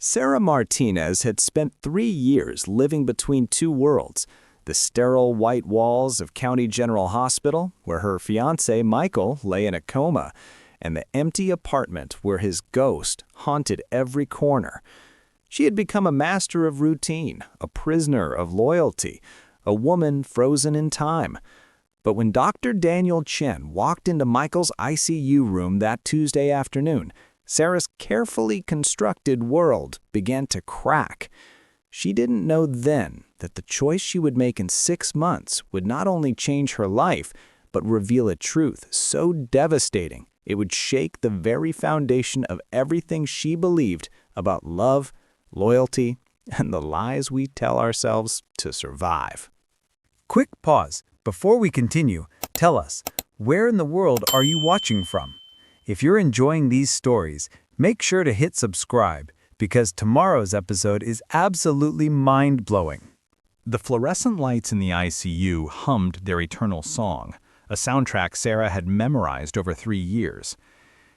Sarah Martinez had spent 3 years living between two worlds: the sterile white walls of County General Hospital, where her fiancé Michael lay in a coma, and the empty apartment where his ghost haunted every corner. She had become a master of routine, a prisoner of loyalty, a woman frozen in time. But when Dr. Daniel Chen walked into Michael's ICU room that Tuesday afternoon, Sarah's carefully constructed world began to crack. She didn't know then that the choice she would make in 6 months would not only change her life, but reveal a truth so devastating it would shake the very foundation of everything she believed about love, loyalty, and the lies we tell ourselves to survive. Quick pause. Before we continue, tell us, where in the world are you watching from? If you're enjoying these stories, make sure to hit subscribe, because tomorrow's episode is absolutely mind-blowing. The fluorescent lights in the ICU hummed their eternal song, a soundtrack Sarah had memorized over 3 years.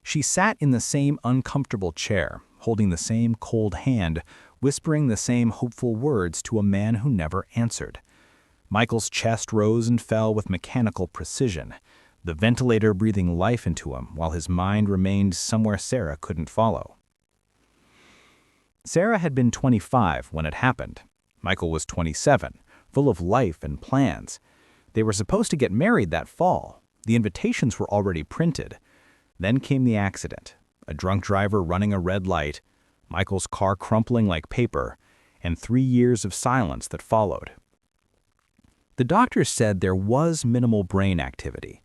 She sat in the same uncomfortable chair, holding the same cold hand, whispering the same hopeful words to a man who never answered. Michael's chest rose and fell with mechanical precision, the ventilator breathing life into him while his mind remained somewhere Sarah couldn't follow. Sarah had been 25 when it happened. Michael was 27, full of life and plans. They were supposed to get married that fall. The invitations were already printed. Then came the accident, a drunk driver running a red light, Michael's car crumpling like paper, and 3 years of silence that followed. The doctors said there was minimal brain activity.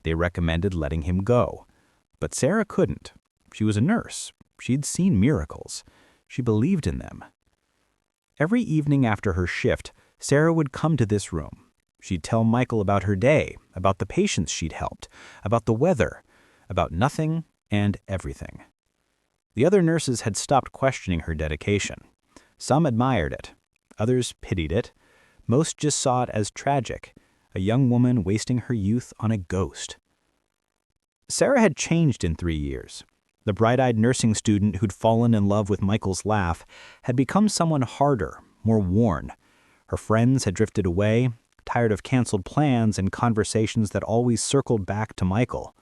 They recommended letting him go. But Sarah couldn't. She was a nurse. She'd seen miracles. She believed in them. Every evening after her shift, Sarah would come to this room. She'd tell Michael about her day, about the patients she'd helped, about the weather, about nothing and everything. The other nurses had stopped questioning her dedication. Some admired it. Others pitied it. Most just saw it as tragic, a young woman wasting her youth on a ghost. Sarah had changed in 3 years. The bright-eyed nursing student who'd fallen in love with Michael's laugh had become someone harder, more worn. Her friends had drifted away, tired of canceled plans and conversations that always circled back to Michael.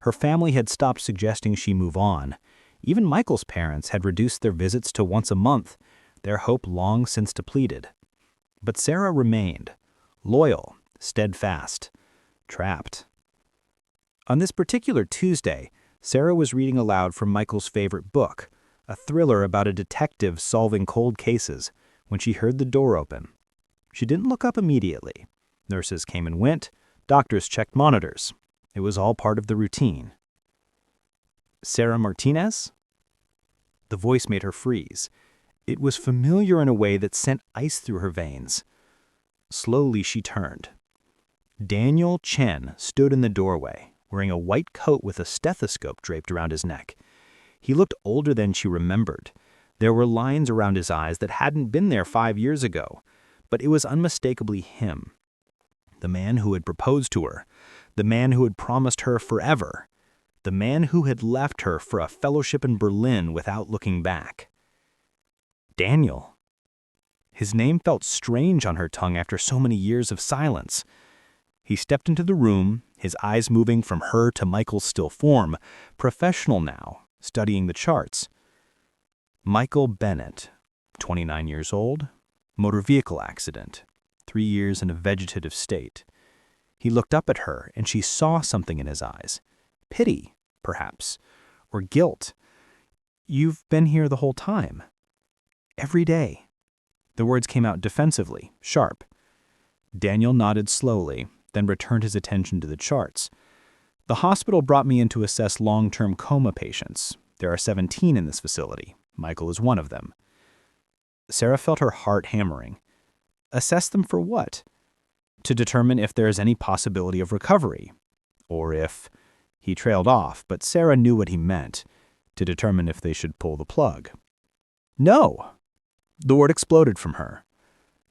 Her family had stopped suggesting she move on. Even Michael's parents had reduced their visits to once a month, their hope long since depleted. But Sarah remained, loyal, steadfast, trapped. On this particular Tuesday, Sarah was reading aloud from Michael's favorite book, a thriller about a detective solving cold cases, when she heard the door open. She didn't look up immediately. Nurses came and went, doctors checked monitors. It was all part of the routine. "Sarah Martinez?" The voice made her freeze. It was familiar in a way that sent ice through her veins. Slowly she turned. Daniel Chen stood in the doorway, wearing a white coat with a stethoscope draped around his neck. He looked older than she remembered. There were lines around his eyes that hadn't been there 5 years ago, but it was unmistakably him. The man who had proposed to her, the man who had promised her forever, the man who had left her for a fellowship in Berlin without looking back. Daniel. His name felt strange on her tongue after so many years of silence. He stepped into the room, his eyes moving from her to Michael's still form, professional now, studying the charts. Michael Bennett, 29 years old, motor vehicle accident, 3 years in a vegetative state. He looked up at her, and she saw something in his eyes. Pity, perhaps, or guilt. "You've been here the whole time." "Every day." The words came out defensively, sharp. Daniel nodded slowly, then returned his attention to the charts. "The hospital brought me in to assess long-term coma patients. There are 17 in this facility. Michael is one of them." Sarah felt her heart hammering. Assess them for what? To determine if there is any possibility of recovery. Or if... He trailed off, but Sarah knew what he meant. To determine if they should pull the plug. "No!" The word exploded from her.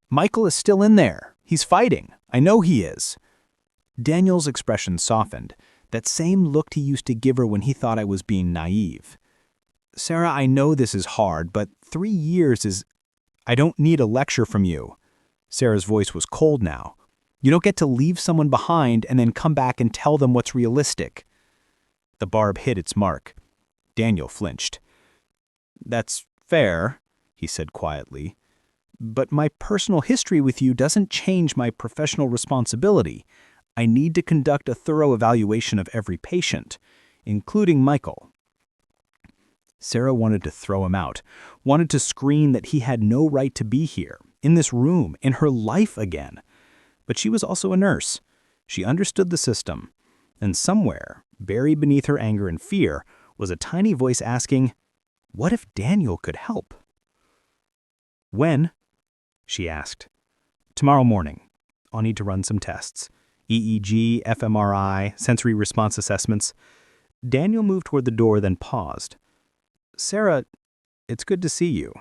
"Michael is still in there. He's fighting. I know he is." Daniel's expression softened, that same look he used to give her when he thought I was being naive. Sarah, I know this is hard, but 3 years is... I don't need a lecture from you. Sarah's voice was cold now. You don't get to leave someone behind and then come back and tell them what's realistic. The barb hit its mark. Daniel flinched. That's fair, he said quietly. But my personal history with you doesn't change my professional responsibility. I need to conduct a thorough evaluation of every patient, including Michael. Sarah wanted to throw him out, wanted to scream that he had no right to be here, in this room, in her life again. But she was also a nurse. She understood the system. And somewhere, buried beneath her anger and fear, was a tiny voice asking, what if Daniel could help? When? She asked. Tomorrow morning. I'll need to run some tests. EEG, fMRI, sensory response assessments. Daniel moved toward the door, then paused. Sarah, it's good to see you.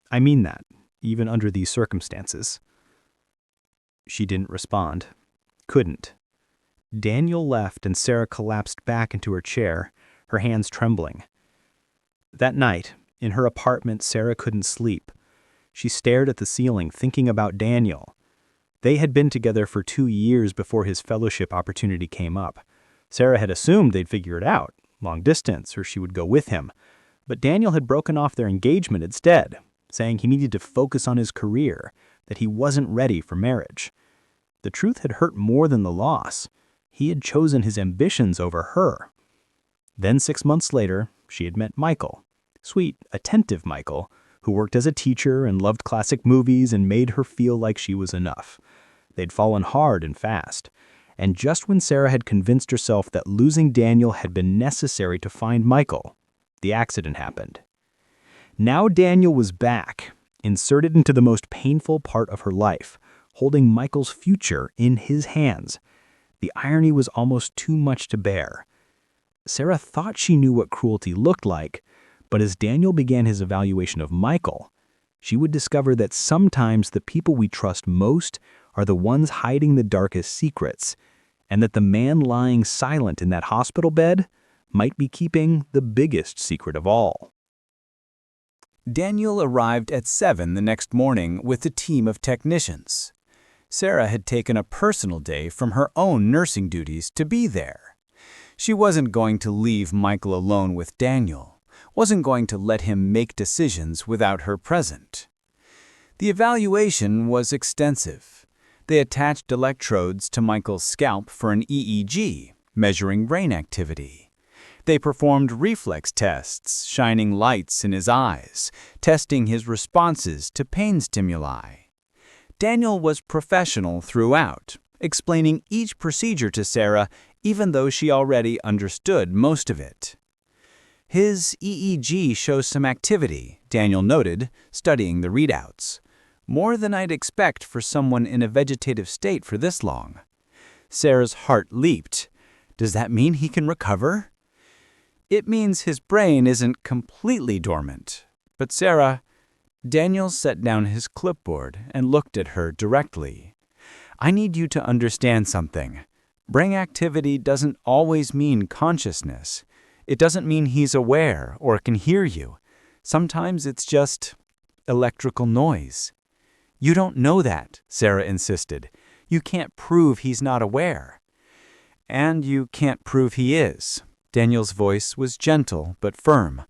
I mean that, even under these circumstances. She didn't respond. Couldn't. Daniel left and Sarah collapsed back into her chair, her hands trembling. That night, in her apartment, Sarah couldn't sleep. She stared at the ceiling, thinking about Daniel. They had been together for 2 years before his fellowship opportunity came up. Sarah had assumed they'd figure it out, long distance, or she would go with him. But Daniel had broken off their engagement instead, saying he needed to focus on his career, that he wasn't ready for marriage. The truth had hurt more than the loss. He had chosen his ambitions over her. Then 6 months later, she had met Michael. Sweet, attentive Michael, who worked as a teacher and loved classic movies and made her feel like she was enough. They'd fallen hard and fast. And just when Sarah had convinced herself that losing Daniel had been necessary to find Michael, the accident happened. Now Daniel was back, inserted into the most painful part of her life, holding Michael's future in his hands. The irony was almost too much to bear. Sarah thought she knew what cruelty looked like, but as Daniel began his evaluation of Michael, she would discover that sometimes the people we trust most are the ones hiding the darkest secrets, and that the man lying silent in that hospital bed might be keeping the biggest secret of all. Daniel arrived at 7 the next morning with a team of technicians. Sarah had taken a personal day from her own nursing duties to be there. She wasn't going to leave Michael alone with Daniel, wasn't going to let him make decisions without her present. The evaluation was extensive. They attached electrodes to Michael's scalp for an EEG, measuring brain activity. They performed reflex tests, shining lights in his eyes, testing his responses to pain stimuli. Daniel was professional throughout, explaining each procedure to Sarah, even though she already understood most of it. His EEG shows some activity, Daniel noted, studying the readouts. More than I'd expect for someone in a vegetative state for this long. Sarah's heart leaped. Does that mean he can recover? It means his brain isn't completely dormant. But Sarah... Daniel set down his clipboard and looked at her directly. I need you to understand something. Brain activity doesn't always mean consciousness. It doesn't mean he's aware or can hear you. Sometimes it's just electrical noise. You don't know that, Sarah insisted. You can't prove he's not aware. And you can't prove he is. Daniel's voice was gentle but firm.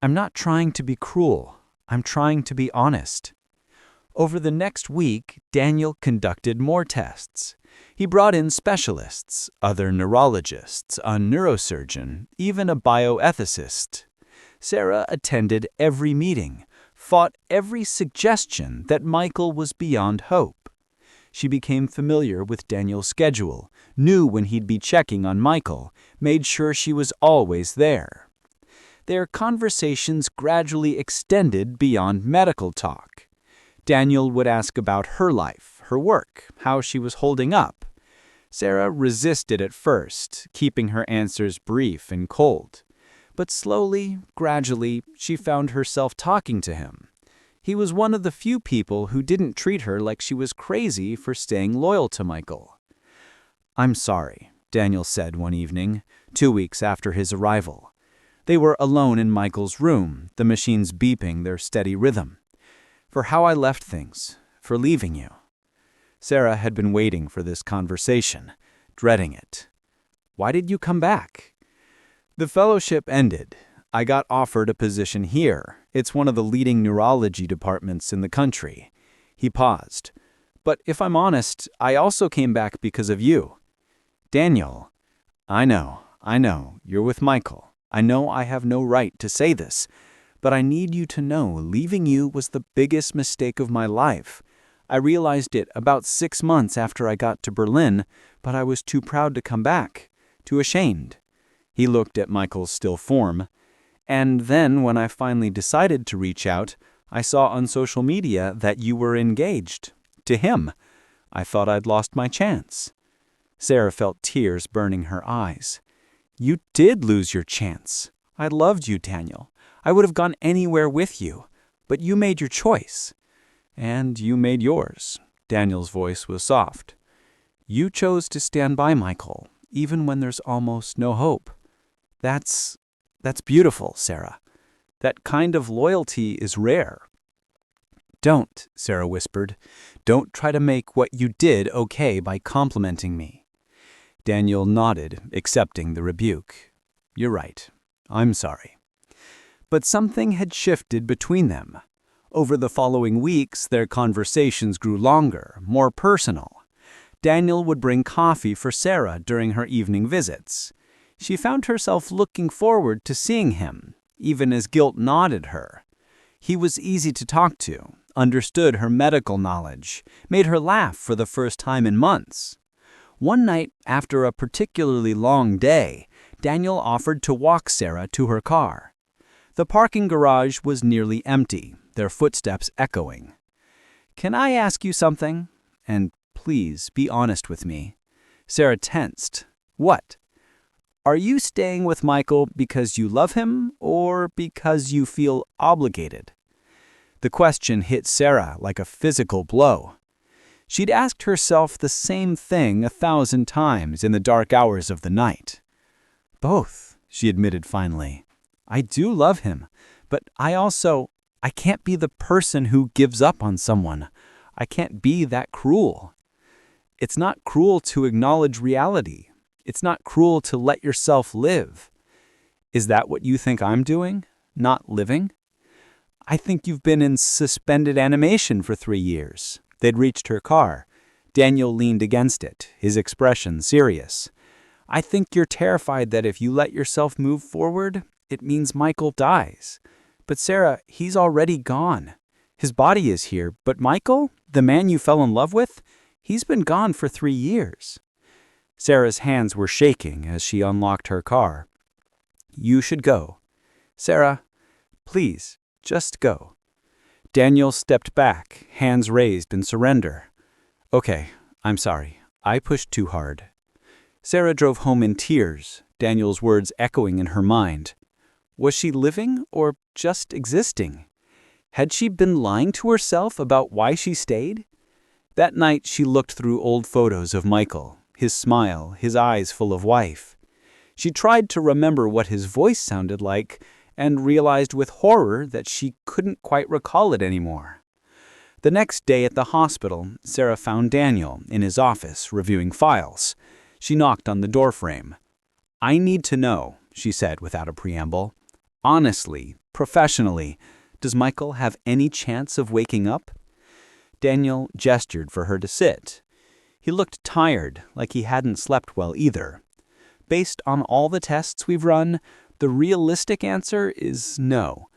I'm not trying to be cruel. I'm trying to be honest. Over the next week, Daniel conducted more tests. He brought in specialists, other neurologists, a neurosurgeon, even a bioethicist. Sarah attended every meeting, fought every suggestion that Michael was beyond hope. She became familiar with Daniel's schedule, knew when he'd be checking on Michael, made sure she was always there. Their conversations gradually extended beyond medical talk. Daniel would ask about her life, her work, how she was holding up. Sarah resisted at first, keeping her answers brief and cold. But slowly, gradually, she found herself talking to him. He was one of the few people who didn't treat her like she was crazy for staying loyal to Michael. I'm sorry, Daniel said one evening, 2 weeks after his arrival. They were alone in Michael's room, the machines beeping their steady rhythm. "For how I left things, for leaving you." Sarah had been waiting for this conversation, dreading it. "Why did you come back?" "The fellowship ended. I got offered a position here. It's one of the leading neurology departments in the country." He paused. "But if I'm honest, I also came back because of you." "Daniel, I know, you're with Michael. I know I have no right to say this, but I need you to know leaving you was the biggest mistake of my life. I realized it about 6 months after I got to Berlin, but I was too proud to come back, too ashamed." He looked at Michael's still form. "And then when I finally decided to reach out, I saw on social media that you were engaged. To him. I thought I'd lost my chance." Sarah felt tears burning her eyes. "You did lose your chance. I loved you, Daniel. I would have gone anywhere with you. But you made your choice." "And you made yours." Daniel's voice was soft. "You chose to stand by Michael, even when there's almost no hope. That's beautiful, Sarah. That kind of loyalty is rare." "Don't," Sarah whispered. "Don't try to make what you did okay by complimenting me." Daniel nodded, accepting the rebuke. "You're right. I'm sorry." But something had shifted between them. Over the following weeks, their conversations grew longer, more personal. Daniel would bring coffee for Sarah during her evening visits. She found herself looking forward to seeing him, even as guilt gnawed at her. He was easy to talk to, understood her medical knowledge, made her laugh for the first time in months. One night, after a particularly long day, Daniel offered to walk Sarah to her car. The parking garage was nearly empty, their footsteps echoing. "Can I ask you something? And please be honest with me." Sarah tensed. "What?" "Are you staying with Michael because you love him or because you feel obligated?" The question hit Sarah like a physical blow. She'd asked herself the same thing 1,000 times in the dark hours of the night. "Both," she admitted finally. "I do love him, but I can't be the person who gives up on someone. I can't be that cruel." "It's not cruel to acknowledge reality. It's not cruel to let yourself live." "Is that what you think I'm doing? Not living?" "I think you've been in suspended animation for 3 years. They'd reached her car. Daniel leaned against it, his expression serious. "I think you're terrified that if you let yourself move forward, it means Michael dies. But Sarah, he's already gone. His body is here, but Michael, the man you fell in love with, he's been gone for 3 years. Sarah's hands were shaking as she unlocked her car. "You should go. Sarah, please, just go." Daniel stepped back, hands raised in surrender. "Okay, I'm sorry. I pushed too hard." Sarah drove home in tears, Daniel's words echoing in her mind. Was she living or just existing? Had she been lying to herself about why she stayed? That night she looked through old photos of Michael, his smile, his eyes full of wife. She tried to remember what his voice sounded like and realized with horror that she couldn't quite recall it anymore. The next day at the hospital, Sarah found Daniel in his office reviewing files. She knocked on the doorframe. "I need to know," she said without a preamble. "Honestly, professionally, does Michael have any chance of waking up?" Daniel gestured for her to sit. He looked tired, like he hadn't slept well either. "Based on all the tests we've run, the realistic answer is no.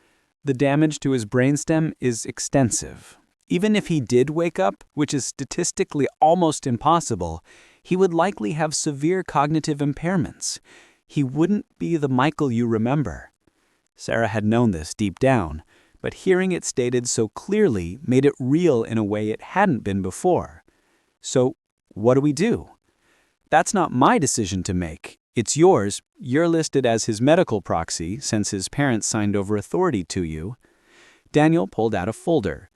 The damage to his brainstem is extensive. Even if he did wake up, which is statistically almost impossible, he would likely have severe cognitive impairments. He wouldn't be the Michael you remember." Sarah had known this deep down, but hearing it stated so clearly made it real in a way it hadn't been before. "So, what do we do?" "That's not my decision to make. It's yours. You're listed as his medical proxy since his parents signed over authority to you." Daniel pulled out a folder.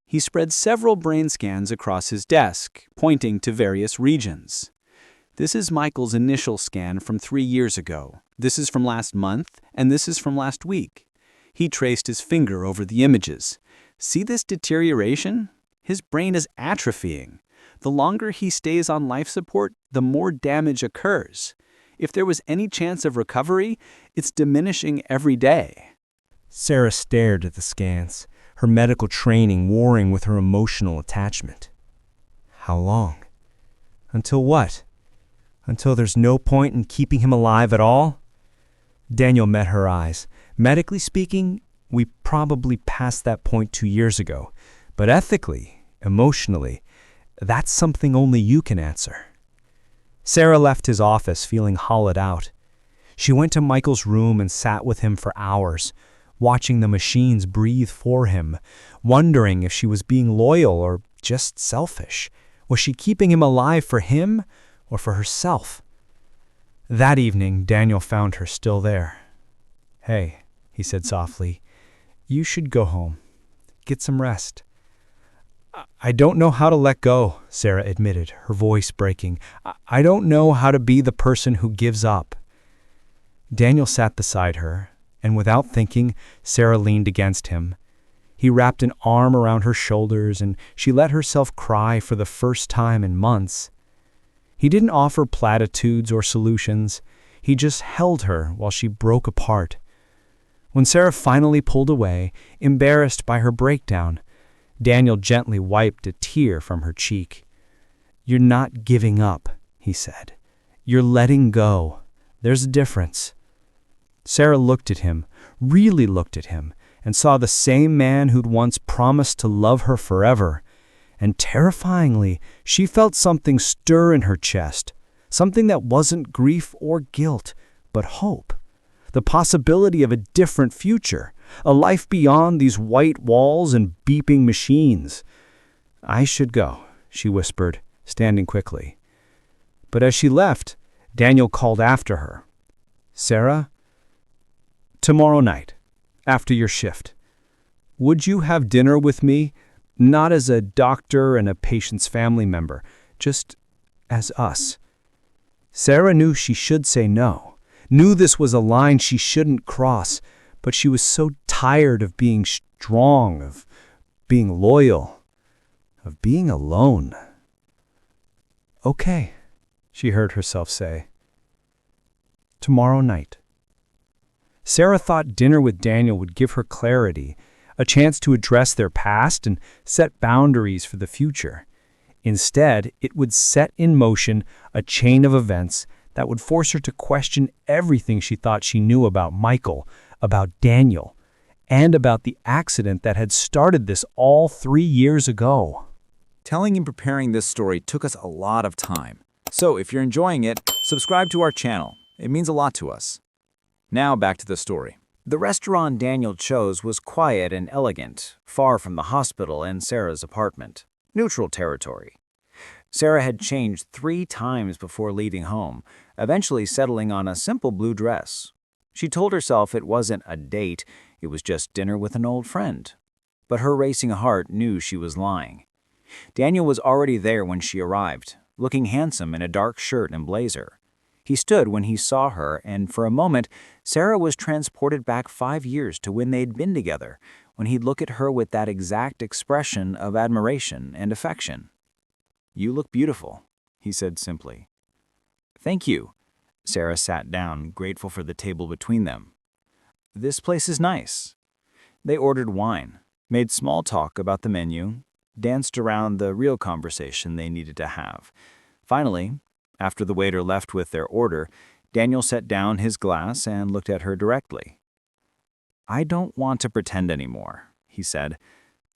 He spread several brain scans across his desk, pointing to various regions. This is Michael's initial scan from 3 years ago. This is from last month, and this is from last week. He traced his finger over the images. See this deterioration? His brain is atrophying. The longer he stays on life support, the more damage occurs. If there was any chance of recovery, it's diminishing every day. Sarah stared at the scans, her medical training warring with her emotional attachment. How long? Until what? Until there's no point in keeping him alive at all? Daniel met her eyes. Medically speaking, we probably passed that point 2 years ago. But ethically, emotionally, that's something only you can answer. Sarah left his office feeling hollowed out. She went to Michael's room and sat with him for hours, watching the machines breathe for him, wondering if she was being loyal or just selfish. Was she keeping him alive for him or for herself? That evening, Daniel found her still there. "Hey," he said softly, "you should go home. Get some rest." "I don't know how to let go," Sarah admitted, her voice breaking. "I don't know how to be the person who gives up." Daniel sat beside her, and without thinking, Sarah leaned against him. He wrapped an arm around her shoulders, and she let herself cry for the first time in months. He didn't offer platitudes or solutions. He just held her while she broke apart. When Sarah finally pulled away, embarrassed by her breakdown, Daniel gently wiped a tear from her cheek. "You're not giving up," he said. "You're letting go. There's a difference." Sarah looked at him, really looked at him, and saw the same man who'd once promised to love her forever. And terrifyingly, she felt something stir in her chest, something that wasn't grief or guilt, but hope. The possibility of a different future, a life beyond these white walls and beeping machines. "I should go," she whispered, standing quickly. But as she left, Daniel called after her. "Sarah, tomorrow night, after your shift, would you have dinner with me? Not as a doctor and a patient's family member, just as us." Sarah knew she should say no, knew this was a line she shouldn't cross, but she was so tired of being strong, of being loyal, of being alone. "Okay," she heard herself say. "Tomorrow night." Sarah thought dinner with Daniel would give her clarity, a chance to address their past and set boundaries for the future. Instead, it would set in motion a chain of events that would force her to question everything she thought she knew about Michael, about Daniel, and about the accident that had started this all 3 years ago. Telling and preparing this story took us a lot of time. So if you're enjoying it, subscribe to our channel. It means a lot to us. Now back to the story. The restaurant Daniel chose was quiet and elegant, far from the hospital and Sarah's apartment. Neutral territory. Sarah had changed 3 times before leaving home, eventually settling on a simple blue dress. She told herself it wasn't a date, it was just dinner with an old friend. But her racing heart knew she was lying. Daniel was already there when she arrived, looking handsome in a dark shirt and blazer. He stood when he saw her, and for a moment, Sarah was transported back 5 years to when they'd been together, when he'd look at her with that exact expression of admiration and affection. "You look beautiful," he said simply. "Thank you." Sarah sat down, grateful for the table between them. "This place is nice." They ordered wine, made small talk about the menu, danced around the real conversation they needed to have. Finally, after the waiter left with their order, Daniel set down his glass and looked at her directly. "I don't want to pretend anymore," he said.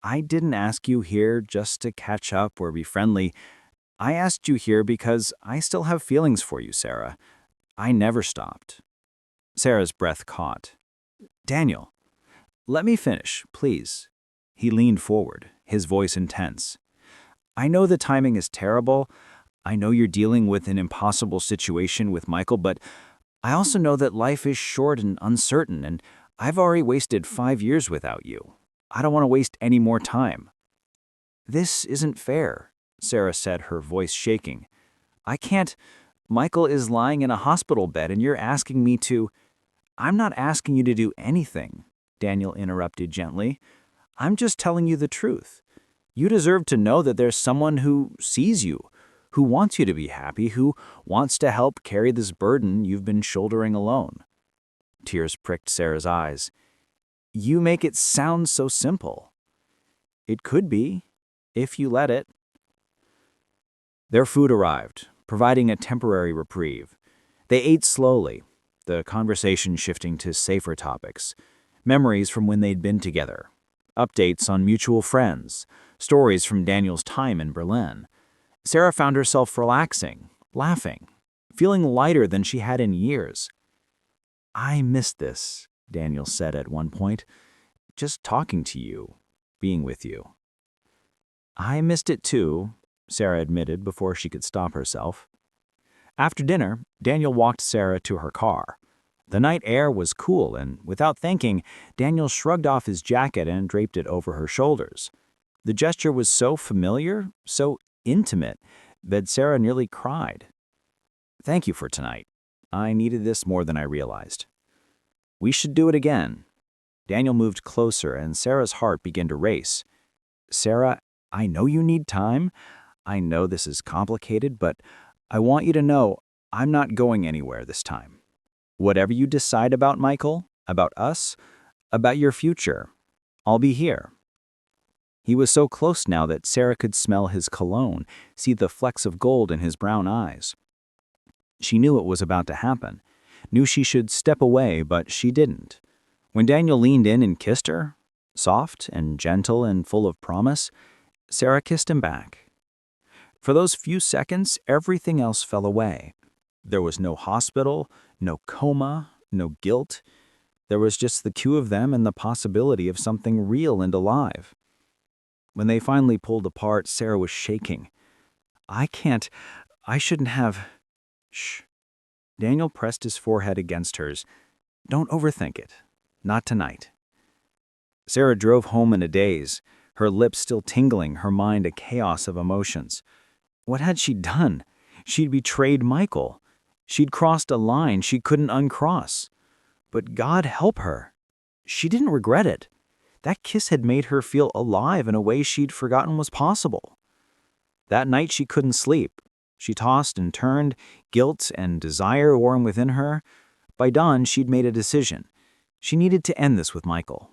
"I didn't ask you here just to catch up or be friendly. I asked you here because I still have feelings for you, Sarah. I never stopped." Sarah's breath caught. "Daniel, let me finish, please." He leaned forward, his voice intense. "I know the timing is terrible. I know you're dealing with an impossible situation with Michael, but I also know that life is short and uncertain, and I've already wasted 5 years without you. I don't want to waste any more time." "This isn't fair," Sarah said, her voice shaking. "I can't. Michael is lying in a hospital bed and you're asking me to— I'm not asking you to do anything, Daniel interrupted gently. I'm just telling you the truth. You deserve to know that there's someone who sees you, who wants you to be happy, who wants to help carry this burden you've been shouldering alone. Tears pricked Sarah's eyes. You make it sound so simple. It could be, if you let it. Their food arrived, providing a temporary reprieve. They ate slowly, the conversation shifting to safer topics, memories from when they'd been together, updates on mutual friends, stories from Daniel's time in Berlin. Sarah found herself relaxing, laughing, feeling lighter than she had in years. I missed this, Daniel said at one point. Just talking to you, being with you. I missed it too, Sarah admitted before she could stop herself. After dinner, Daniel walked Sarah to her car. The night air was cool, and without thinking, Daniel shrugged off his jacket and draped it over her shoulders. The gesture was so familiar, so intimate, that Sarah nearly cried. Thank you for tonight. I needed this more than I realized. We should do it again. Daniel moved closer, and Sarah's heart began to race. Sarah, I know you need time. I know this is complicated, but I want you to know I'm not going anywhere this time. Whatever you decide about Michael, about us, about your future, I'll be here. He was so close now that Sarah could smell his cologne, see the flecks of gold in his brown eyes. She knew it was about to happen, knew she should step away, but she didn't. When Daniel leaned in and kissed her, soft and gentle and full of promise, Sarah kissed him back. For those few seconds, everything else fell away. There was no hospital, no coma, no guilt. There was just the two of them and the possibility of something real and alive. When they finally pulled apart, Sarah was shaking. I shouldn't have— Shh. Daniel pressed his forehead against hers. Don't overthink it. Not tonight. Sarah drove home in a daze, her lips still tingling, her mind a chaos of emotions. What had she done? She'd betrayed Michael. She'd crossed a line she couldn't uncross. But God help her. She didn't regret it. That kiss had made her feel alive in a way she'd forgotten was possible. That night she couldn't sleep. She tossed and turned, guilt and desire warm within her. By dawn, she'd made a decision. She needed to end this with Michael.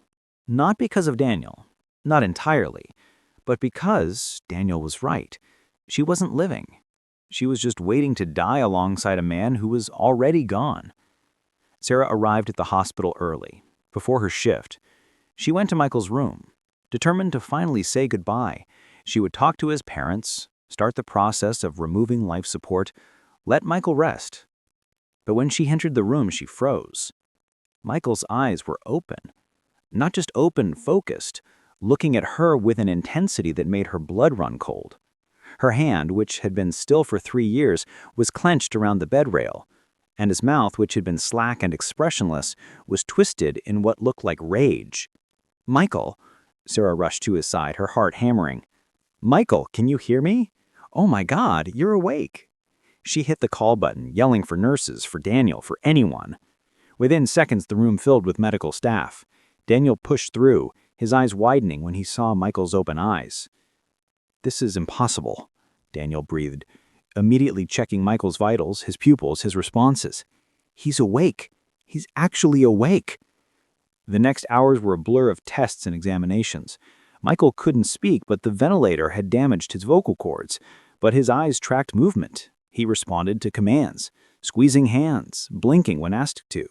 Not because of Daniel, not entirely, but because Daniel was right. She wasn't living. She was just waiting to die alongside a man who was already gone. Sarah arrived at the hospital early, before her shift. She went to Michael's room, determined to finally say goodbye. She would talk to his parents, start the process of removing life support, let Michael rest. But when she entered the room, she froze. Michael's eyes were open. Not just open, focused, looking at her with an intensity that made her blood run cold. Her hand, which had been still for 3 years, was clenched around the bed rail, and his mouth, which had been slack and expressionless, was twisted in what looked like rage. Michael, Sarah rushed to his side, her heart hammering. Michael, can you hear me? Oh my God, you're awake. She hit the call button, yelling for nurses, for Daniel, for anyone. Within seconds, the room filled with medical staff. Daniel pushed through, his eyes widening when he saw Michael's open eyes. This is impossible, Daniel breathed, immediately checking Michael's vitals, his pupils, his responses. He's awake. He's actually awake. The next hours were a blur of tests and examinations. Michael couldn't speak, but the ventilator had damaged his vocal cords. But his eyes tracked movement. He responded to commands, squeezing hands, blinking when asked to.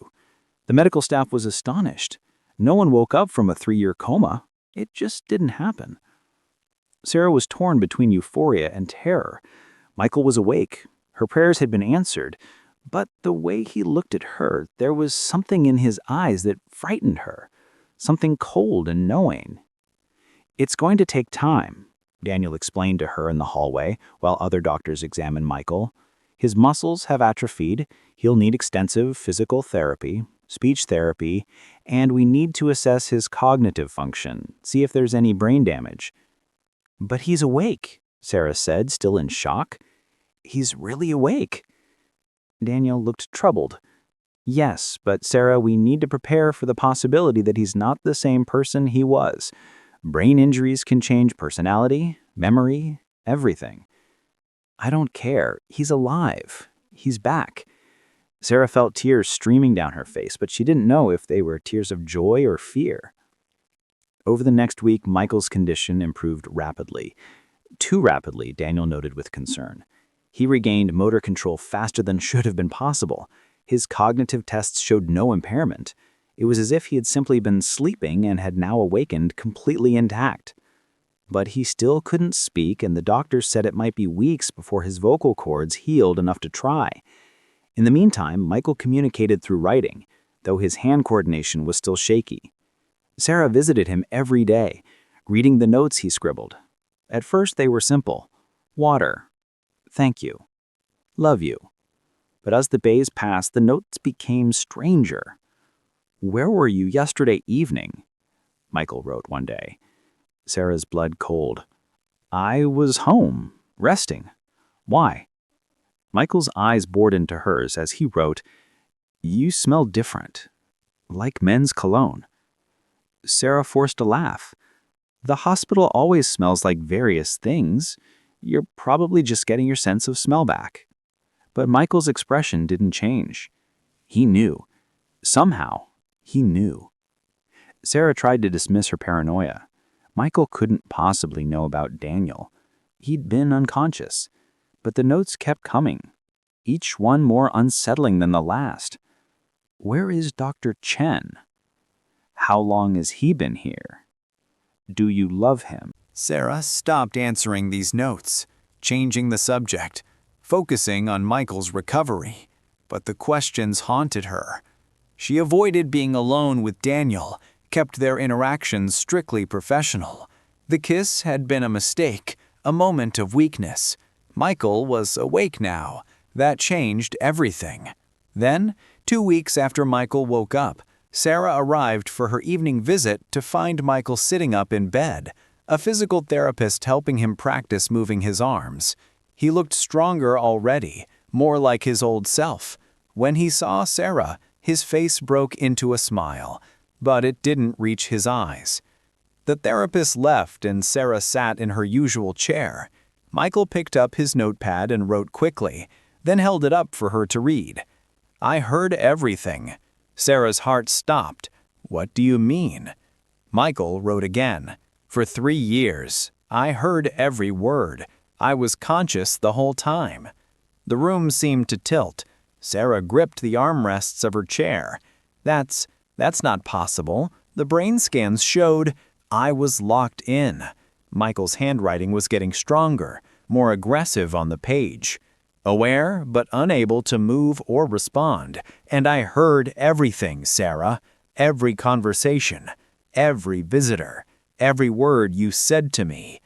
The medical staff was astonished. No one woke up from a 3-year coma. It just didn't happen. Sarah was torn between euphoria and terror. Michael was awake. Her prayers had been answered. But the way he looked at her, there was something in his eyes that frightened her. Something cold and knowing. It's going to take time, Daniel explained to her in the hallway while other doctors examined Michael. His muscles have atrophied. He'll need extensive physical therapy, speech therapy, and we need to assess his cognitive function, see if there's any brain damage. But he's awake, Sarah said, still in shock. He's really awake. Daniel looked troubled. Yes, but Sarah, we need to prepare for the possibility that he's not the same person he was. Brain injuries can change personality, memory, everything. I don't care. He's alive. He's back. Sarah felt tears streaming down her face, but she didn't know if they were tears of joy or fear. Over the next week, Michael's condition improved rapidly. Too rapidly, Daniel noted with concern. He regained motor control faster than should have been possible. His cognitive tests showed no impairment. It was as if he had simply been sleeping and had now awakened completely intact. But he still couldn't speak, and the doctors said it might be weeks before his vocal cords healed enough to try. In the meantime, Michael communicated through writing, though his hand coordination was still shaky. Sarah visited him every day, reading the notes he scribbled. At first they were simple. Water. Thank you. Love you. But as the days passed, the notes became stranger. Where were you yesterday evening? Michael wrote one day. Sarah's blood cold. I was home, resting. Why? Michael's eyes bored into hers as he wrote, You smell different, like men's cologne. Sarah forced a laugh. The hospital always smells like various things. You're probably just getting your sense of smell back. But Michael's expression didn't change. He knew. Somehow, he knew. Sarah tried to dismiss her paranoia. Michael couldn't possibly know about Daniel. He'd been unconscious. But the notes kept coming, each one more unsettling than the last. Where is Dr. Chen? How long has he been here? Do you love him? Sarah stopped answering these notes, changing the subject, focusing on Michael's recovery. But the questions haunted her. She avoided being alone with Daniel, kept their interactions strictly professional. The kiss had been a mistake, a moment of weakness. Michael was awake now. That changed everything. Then, 2 weeks after Michael woke up, Sarah arrived for her evening visit to find Michael sitting up in bed, a physical therapist helping him practice moving his arms. He looked stronger already, more like his old self. When he saw Sarah, his face broke into a smile, but it didn't reach his eyes. The therapist left and Sarah sat in her usual chair. Michael picked up his notepad and wrote quickly, then held it up for her to read. I heard everything. Sarah's heart stopped. What do you mean? Michael wrote again. For 3 years, I heard every word. I was conscious the whole time. The room seemed to tilt. Sarah gripped the armrests of her chair. That's not possible. The brain scans showed I was locked in. Michael's handwriting was getting stronger, more aggressive on the page. Aware, but unable to move or respond. And I heard everything, Sarah. Every conversation. Every visitor. Every word you said to me.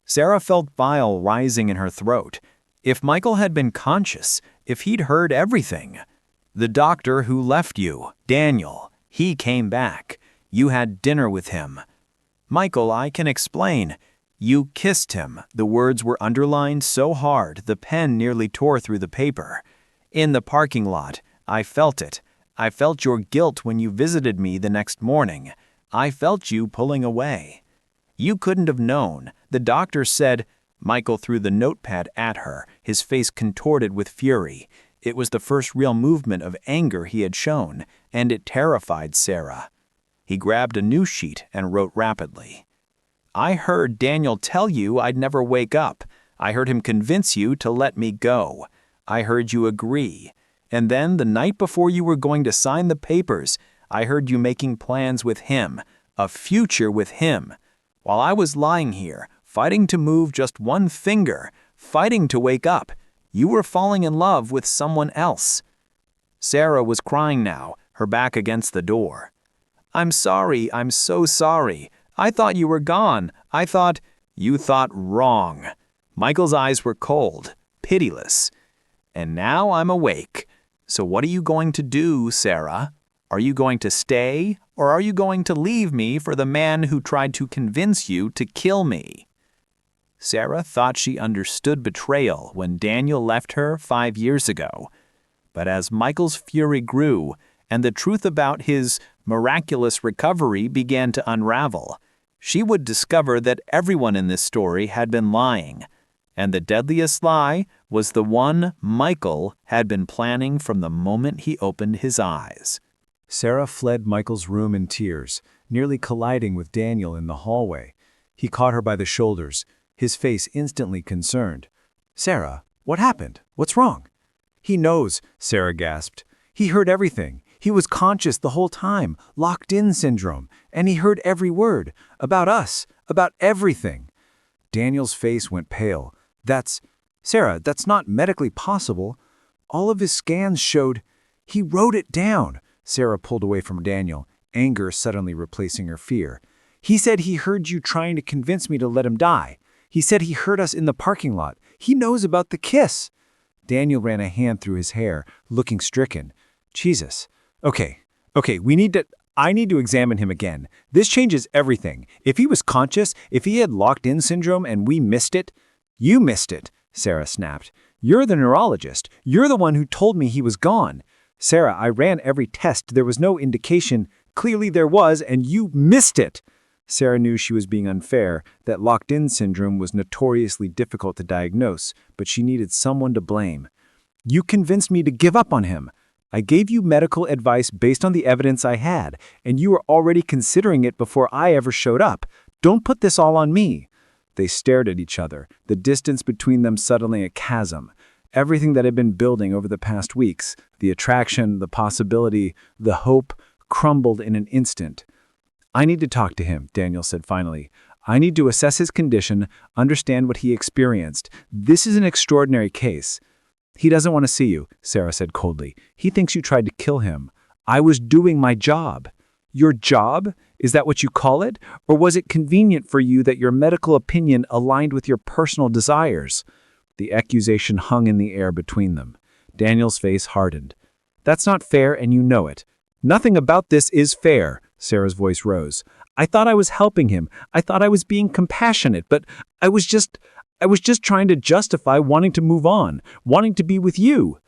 Sarah felt bile rising in her throat. If Michael had been conscious, if he'd heard everything. The doctor who left you, Daniel, he came back. You had dinner with him. Michael, I can explain. You kissed him. The words were underlined so hard the pen nearly tore through the paper. In the parking lot, I felt it. I felt your guilt when you visited me the next morning. I felt you pulling away. You couldn't have known. The doctor said. Michael threw the notepad at her, his face contorted with fury. It was the first real movement of anger he had shown, and it terrified Sarah. He grabbed a new sheet and wrote rapidly. I heard Daniel tell you I'd never wake up. I heard him convince you to let me go. I heard you agree. And then the night before you were going to sign the papers, I heard you making plans with him, a future with him. While I was lying here, fighting to move just one finger, fighting to wake up, you were falling in love with someone else. Sarah was crying now, her back against the door. I'm sorry, I'm so sorry. I thought you were gone. You thought wrong. Michael's eyes were cold, pitiless. And now I'm awake. So what are you going to do, Sarah? Are you going to stay, or are you going to leave me for the man who tried to convince you to kill me? Sarah thought she understood betrayal when Daniel left her 5 years ago. But as Michael's fury grew, and the truth about his miraculous recovery began to unravel, she would discover that everyone in this story had been lying. And the deadliest lie was the one Michael had been planning from the moment he opened his eyes. Sarah fled Michael's room in tears, nearly colliding with Daniel in the hallway. He caught her by the shoulders, his face instantly concerned. "Sarah, what happened? What's wrong?" "He knows," Sarah gasped. "He heard everything. He was conscious the whole time, locked-in syndrome, and he heard every word, about us, about everything." Daniel's face went pale. Sarah, that's not medically possible. All of his scans showed. He wrote it down." Sarah pulled away from Daniel, anger suddenly replacing her fear. "He said he heard you trying to convince me to let him die. He said he heard us in the parking lot. He knows about the kiss." Daniel ran a hand through his hair, looking stricken. "Jesus. Okay, I need to examine him again. This changes everything. If he was conscious, if he had locked-in syndrome and we missed it—" "You missed it," Sarah snapped. "You're the neurologist. You're the one who told me he was gone." "Sarah, I ran every test. There was no indication. Clearly there was, and you missed it." Sarah knew she was being unfair, that locked-in syndrome was notoriously difficult to diagnose, but she needed someone to blame. "You convinced me to give up on him. I gave you medical advice based on the evidence I had, and you were already considering it before I ever showed up. Don't put this all on me." They stared at each other, the distance between them suddenly a chasm. Everything that had been building over the past weeks, the attraction, the possibility, the hope, crumbled in an instant. "I need to talk to him," Daniel said finally. "I need to assess his condition, understand what he experienced. This is an extraordinary case." "He doesn't want to see you," Sarah said coldly. "He thinks you tried to kill him. I was doing my job." "Your job? Is that what you call it? Or was it convenient for you that your medical opinion aligned with your personal desires?" The accusation hung in the air between them. Daniel's face hardened. "That's not fair, and you know it." "Nothing about this is fair," Sarah's voice rose. "I thought I was helping him. I thought I was being compassionate, but I was just trying to justify wanting to move on, wanting to be with you."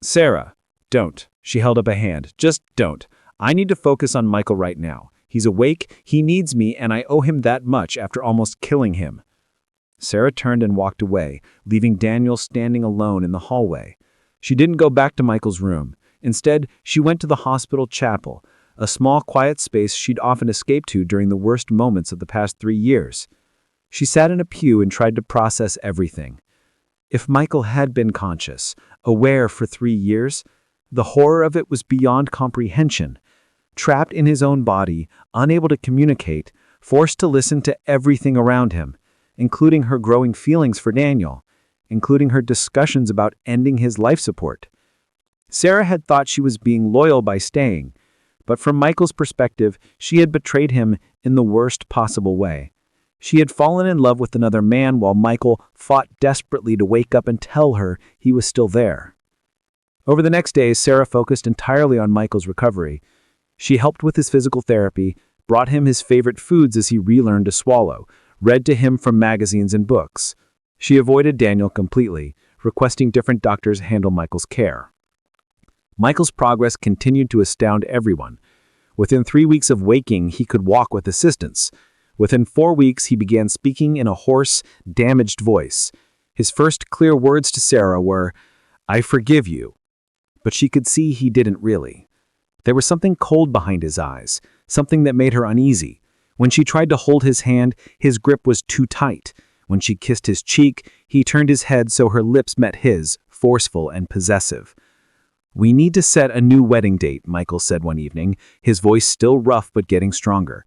"Sarah, don't." She held up a hand. "Just don't. I need to focus on Michael right now. He's awake, he needs me, and I owe him that much after almost killing him." Sarah turned and walked away, leaving Daniel standing alone in the hallway. She didn't go back to Michael's room. Instead, she went to the hospital chapel, a small, quiet space she'd often escaped to during the worst moments of the past 3 years. She sat in a pew and tried to process everything. If Michael had been conscious, aware for 3 years, the horror of it was beyond comprehension. Trapped in his own body, unable to communicate, forced to listen to everything around him, including her growing feelings for Daniel, including her discussions about ending his life support. Sarah had thought she was being loyal by staying, but from Michael's perspective, she had betrayed him in the worst possible way. She had fallen in love with another man while Michael fought desperately to wake up and tell her he was still there. Over the next days, Sarah focused entirely on Michael's recovery. She helped with his physical therapy, brought him his favorite foods as he relearned to swallow, read to him from magazines and books. She avoided Daniel completely, requesting different doctors handle Michael's care. Michael's progress continued to astound everyone. Within 3 weeks of waking, he could walk with assistance. Within 4 weeks, he began speaking in a hoarse, damaged voice. His first clear words to Sarah were, "I forgive you." But she could see he didn't really. There was something cold behind his eyes, something that made her uneasy. When she tried to hold his hand, his grip was too tight. When she kissed his cheek, he turned his head so her lips met his, forceful and possessive. "We need to set a new wedding date," Michael said one evening, his voice still rough but getting stronger.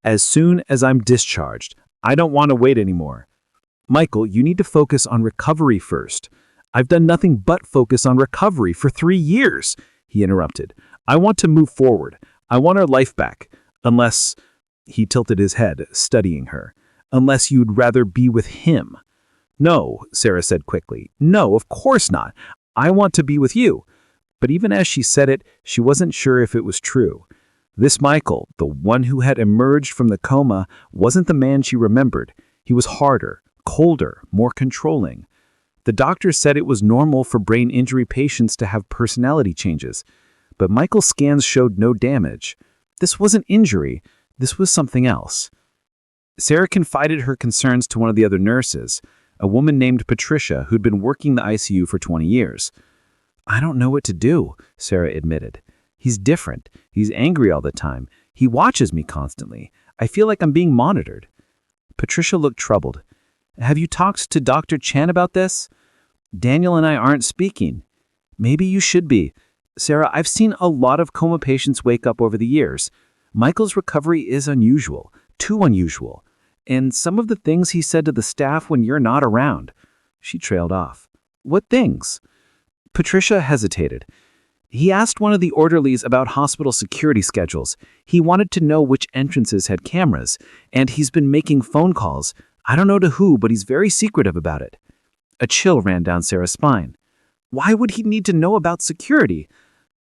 "As soon as I'm discharged. I don't want to wait anymore." "Michael, you need to focus on recovery first." "I've done nothing but focus on recovery for 3 years," he interrupted. "I want to move forward. I want our life back. Unless," he tilted his head, studying her, "unless you'd rather be with him." "No," Sarah said quickly. "No, of course not. I want to be with you." But even as she said it, she wasn't sure if it was true. This Michael, the one who had emerged from the coma, wasn't the man she remembered. He was harder, colder, more controlling. The doctor said it was normal for brain injury patients to have personality changes, but Michael's scans showed no damage. This wasn't injury, this was something else. Sarah confided her concerns to one of the other nurses, a woman named Patricia who'd been working the ICU for 20 years. "I don't know what to do," Sarah admitted. "He's different. He's angry all the time. He watches me constantly. I feel like I'm being monitored." Patricia looked troubled. "Have you talked to Dr. Chen about this?" "Daniel and I aren't speaking." "Maybe you should be. Sarah, I've seen a lot of coma patients wake up over the years. Michael's recovery is unusual, too unusual. And some of the things he said to the staff when you're not around." She trailed off. "What things?" Patricia hesitated. "He asked one of the orderlies about hospital security schedules. He wanted to know which entrances had cameras, and he's been making phone calls. I don't know to who, but he's very secretive about it." A chill ran down Sarah's spine. "Why would he need to know about security?"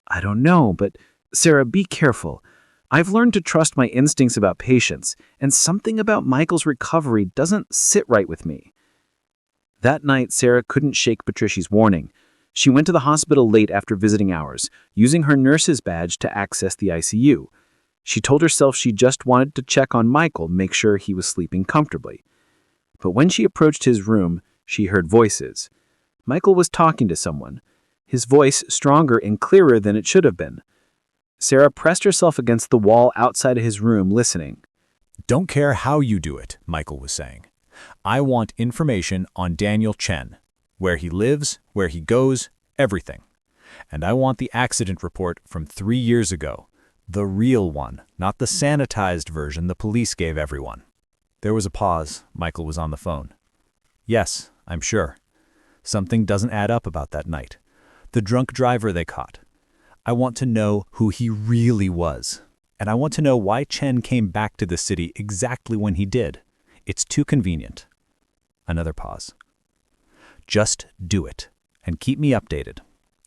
"I don't know, but Sarah, be careful. I've learned to trust my instincts about patients, and something about Michael's recovery doesn't sit right with me." That night, Sarah couldn't shake Patricia's warning. She went to the hospital late after visiting hours, using her nurse's badge to access the ICU. She told herself she just wanted to check on Michael, make sure he was sleeping comfortably. But when she approached his room, she heard voices. Michael was talking to someone, his voice stronger and clearer than it should have been. Sarah pressed herself against the wall outside of his room, listening. "Don't care how you do it," Michael was saying. "I want information on Daniel Chen, where he lives, where he goes, everything. And I want the accident report from 3 years ago, the real one, not the sanitized version the police gave everyone." There was a pause. Michael was on the phone. "Yes, I'm sure. Something doesn't add up about that night. The drunk driver they caught. I want to know who he really was. And I want to know why Chen came back to the city exactly when he did. It's too convenient." Another pause. "Just do it, and keep me updated.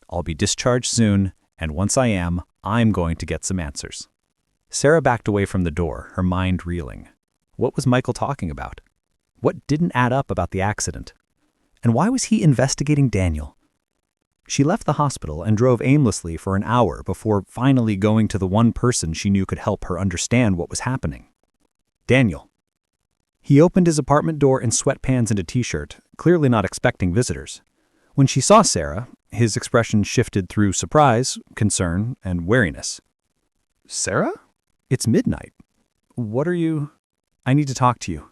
I'll be discharged soon, and once I am, I'm going to get some answers." Sarah backed away from the door, her mind reeling. What was Michael talking about? What didn't add up about the accident? And why was he investigating Daniel? She left the hospital and drove aimlessly for an hour before finally going to the one person she knew could help her understand what was happening. Daniel. He opened his apartment door in sweatpants and a t-shirt, clearly not expecting visitors. When she saw Sarah, his expression shifted through surprise, concern, and wariness. "Sarah? It's midnight. What are you—" "I need to talk to you.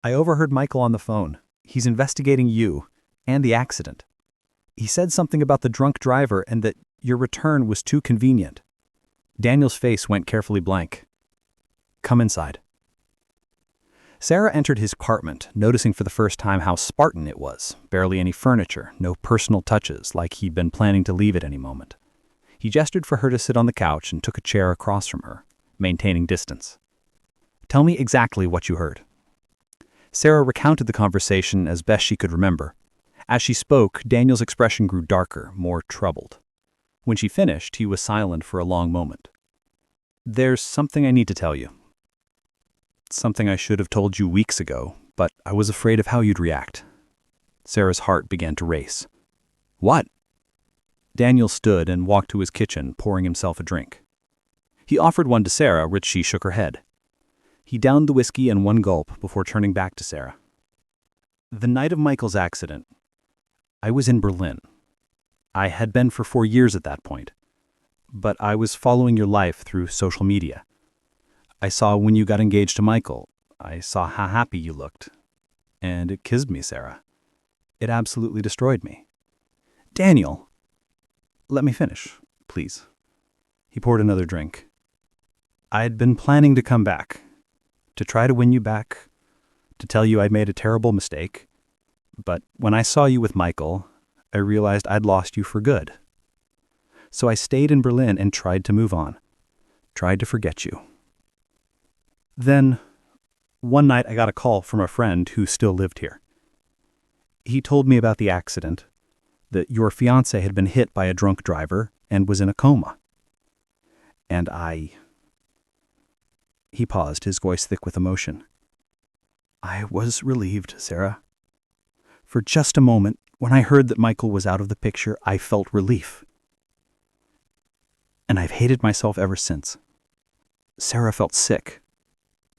I overheard Michael on the phone. He's investigating you and the accident. He said something about the drunk driver and that your return was too convenient." Daniel's face went carefully blank. "Come inside." Sarah entered his apartment, noticing for the first time how Spartan it was. Barely any furniture, no personal touches, like he'd been planning to leave at any moment. He gestured for her to sit on the couch and took a chair across from her, maintaining distance. "Tell me exactly what you heard." Sarah recounted the conversation as best she could remember. As she spoke, Daniel's expression grew darker, more troubled. When she finished, he was silent for a long moment. "There's something I need to tell you. Something I should have told you weeks ago, but I was afraid of how you'd react." Sarah's heart began to race. "What?" Daniel stood and walked to his kitchen, pouring himself a drink. He offered one to Sarah, which she shook her head. He downed the whiskey in one gulp before turning back to Sarah. "The night of Michael's accident, I was in Berlin. I had been for 4 years at that point, but I was following your life through social media. I saw when you got engaged to Michael. I saw how happy you looked. And it killed me, Sarah. It absolutely destroyed me." "Daniel, let me finish, please." He poured another drink. "I had been planning to come back, to try to win you back, to tell you I'd made a terrible mistake. But when I saw you with Michael, I realized I'd lost you for good. So I stayed in Berlin and tried to move on, tried to forget you. Then, one night I got a call from a friend who still lived here. He told me about the accident, that your fiancé had been hit by a drunk driver and was in a coma. And He paused, his voice thick with emotion. "I was relieved, Sarah. For just a moment, When I heard that Michael was out of the picture, I felt relief. And I've hated myself ever since. Sarah felt sick.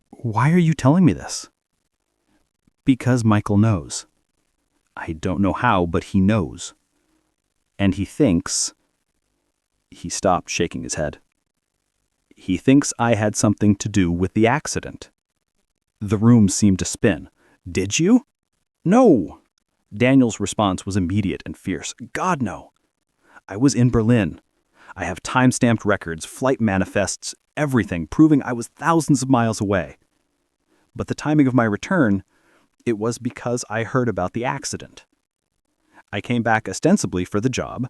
Why are you telling me this? Because Michael knows. I don't know how, but he knows. And he thinks... He stopped shaking his head. He thinks I had something to do with the accident. The room seemed to spin. Did you? No. Daniel's response was immediate and fierce. God, no. I was in Berlin. I have time-stamped records, flight manifests, everything, proving I was thousands of miles away. But the timing of my return, it was because I heard about the accident. I came back ostensibly for the job,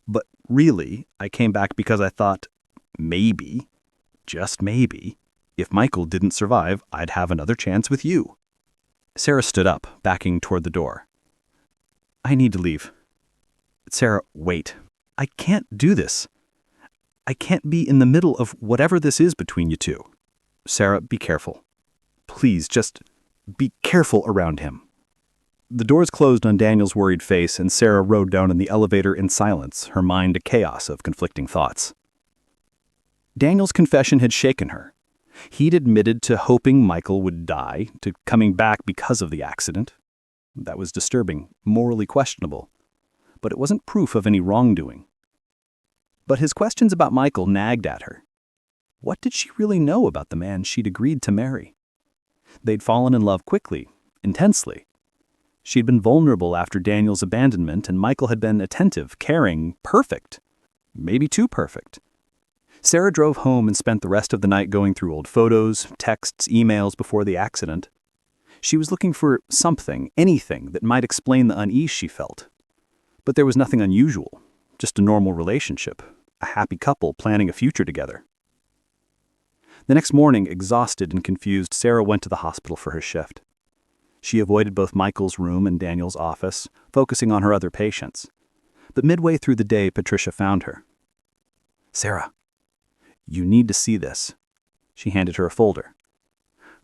but really, I came back because I thought, maybe, just maybe, if Michael didn't survive, I'd have another chance with you. Sarah stood up, backing toward the door. I need to leave. Sarah, wait. I can't do this. I can't be in the middle of whatever this is between you two. Sarah, be careful. Please, just be careful around him. The doors closed on Daniel's worried face, and Sarah rode down in the elevator in silence, her mind a chaos of conflicting thoughts. Daniel's confession had shaken her. He'd admitted to hoping Michael would die, to coming back because of the accident. That was disturbing, morally questionable. But it wasn't proof of any wrongdoing. But his questions about Michael nagged at her. What did she really know about the man she'd agreed to marry? They'd fallen in love quickly, intensely. She'd been vulnerable after Daniel's abandonment, and Michael had been attentive, caring, perfect. Maybe too perfect. Sarah drove home and spent the rest of the night going through old photos, texts, emails before the accident. She was looking for something, anything, that might explain the unease she felt. But there was nothing unusual, just a normal relationship, a happy couple planning a future together. The next morning, exhausted and confused, Sarah went to the hospital for her shift. She avoided both Michael's room and Daniel's office, focusing on her other patients. But midway through the day, Patricia found her. Sarah, you need to see this. She handed her a folder.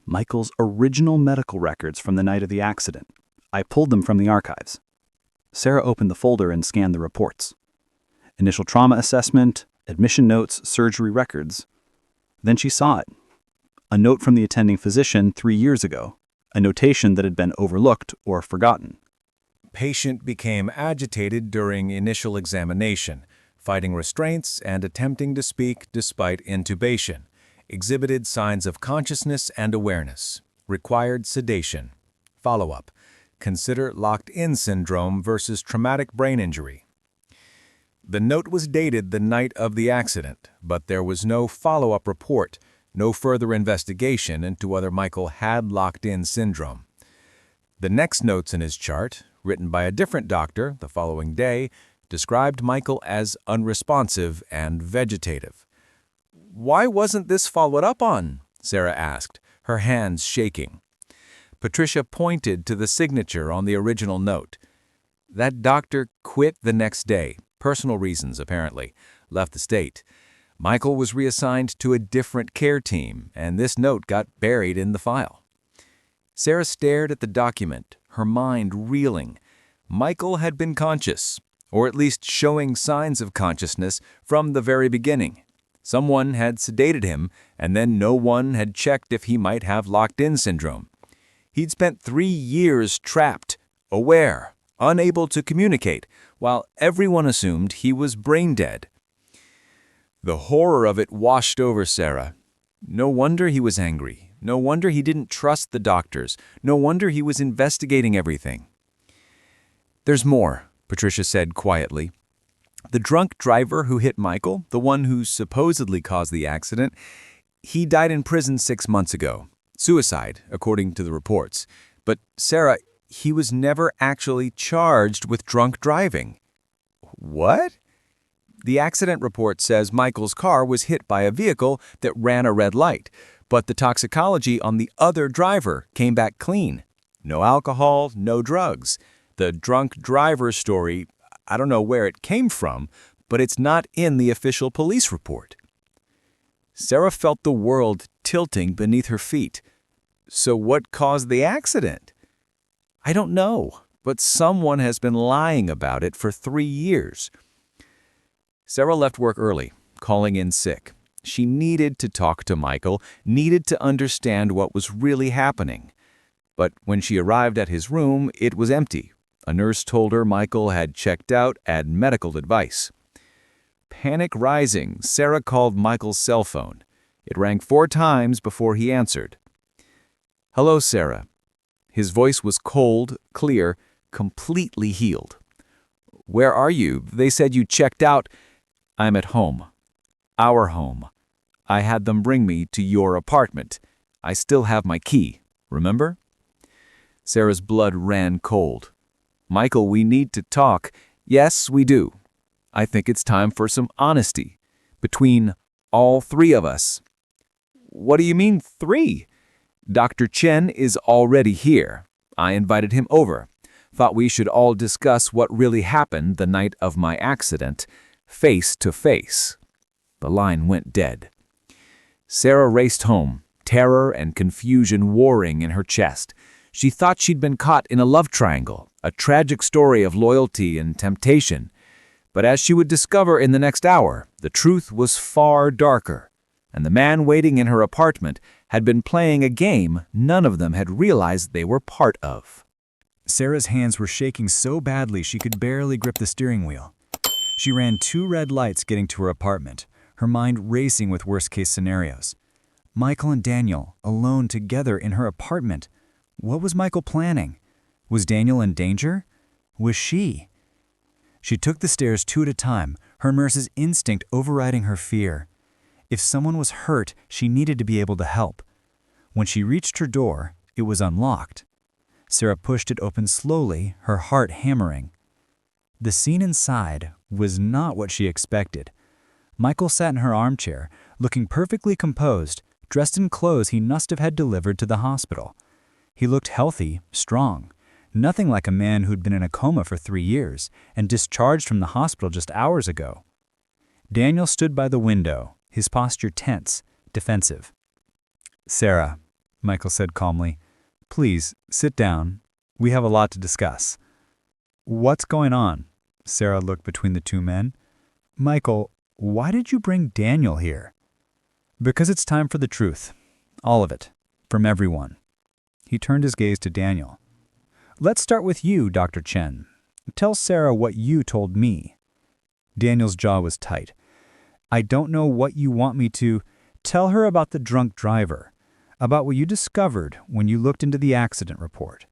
Michael's original medical records from the night of the accident. I pulled them from the archives. Sarah opened the folder and scanned the reports. Initial trauma assessment, admission notes, surgery records. Then she saw it. A note from the attending physician 3 years ago. A notation that had been overlooked or forgotten. Patient became agitated during initial examination, fighting restraints and attempting to speak despite intubation. Exhibited signs of consciousness and awareness. Required sedation. Follow-up. Consider locked-in syndrome versus traumatic brain injury. The note was dated the night of the accident, but there was no follow-up report, no further investigation into whether Michael had locked-in syndrome. The next notes in his chart, written by a different doctor the following day, described Michael as unresponsive and vegetative. Why wasn't this followed up on? Sarah asked, her hands shaking. Patricia pointed to the signature on the original note. That doctor quit the next day, personal reasons apparently, left the state. Michael was reassigned to a different care team, and this note got buried in the file. Sarah stared at the document, her mind reeling. Michael had been conscious, or at least showing signs of consciousness from the very beginning. Someone had sedated him, and then no one had checked if he might have locked-in syndrome. He'd spent 3 years trapped, aware, unable to communicate, while everyone assumed he was brain dead. The horror of it washed over Sarah. No wonder he was angry. No wonder he didn't trust the doctors. No wonder he was investigating everything. There's more, Patricia said quietly. The drunk driver who hit Michael, the one who supposedly caused the accident, he died in prison 6 months ago. Suicide, according to the reports. But, Sarah, he was never actually charged with drunk driving. What? The accident report says Michael's car was hit by a vehicle that ran a red light, but the toxicology on the other driver came back clean. No alcohol, no drugs. The drunk driver story, I don't know where it came from, but it's not in the official police report. Sarah felt the world tilting beneath her feet. So what caused the accident? I don't know, but someone has been lying about it for 3 years. Sarah left work early, calling in sick. She needed to talk to Michael, needed to understand what was really happening. But when she arrived at his room, it was empty. A nurse told her Michael had checked out and medical advice. Panic rising, Sarah called Michael's cell phone. It rang 4 times before he answered. "Hello, Sarah." His voice was cold, clear, completely healed. "Where are you? They said you checked out." "I'm at home. Our home. I had them bring me to your apartment. I still have my key, remember?" Sarah's blood ran cold. "Michael, we need to talk." "Yes, we do. I think it's time for some honesty. Between all 3 of us." "What do you mean 3? Dr. Chen is already here. I invited him over. Thought we should all discuss what really happened the night of my accident, face to face." The line went dead. Sarah raced home, terror and confusion warring in her chest. She thought she'd been caught in a love triangle, a tragic story of loyalty and temptation. But as she would discover in the next hour, the truth was far darker, and the man waiting in her apartment had been playing a game none of them had realized they were part of. Sarah's hands were shaking so badly she could barely grip the steering wheel. She ran 2 red lights getting to her apartment, her mind racing with worst-case scenarios. Michael and Daniel, alone together in her apartment. What was Michael planning? Was Daniel in danger? Was she? She took the stairs 2 at a time, her nurse's instinct overriding her fear. If someone was hurt, she needed to be able to help. When she reached her door, it was unlocked. Sarah pushed it open slowly, her heart hammering. The scene inside was not what she expected. Michael sat in her armchair, looking perfectly composed, dressed in clothes he must have had delivered to the hospital. He looked healthy, strong, nothing like a man who'd been in a coma for 3 years and discharged from the hospital just hours ago. Daniel stood by the window, his posture tense, defensive. "Sarah," Michael said calmly, "please, sit down. We have a lot to discuss." "What's going on?" Sarah looked between the 2 men. "Michael, why did you bring Daniel here?" "Because it's time for the truth. All of it. From everyone." He turned his gaze to Daniel. "Let's start with you, Dr. Chen. Tell Sarah what you told me." Daniel's jaw was tight. "I don't know what you want me to. Tell her about the drunk driver, about what you discovered when you looked into the accident report."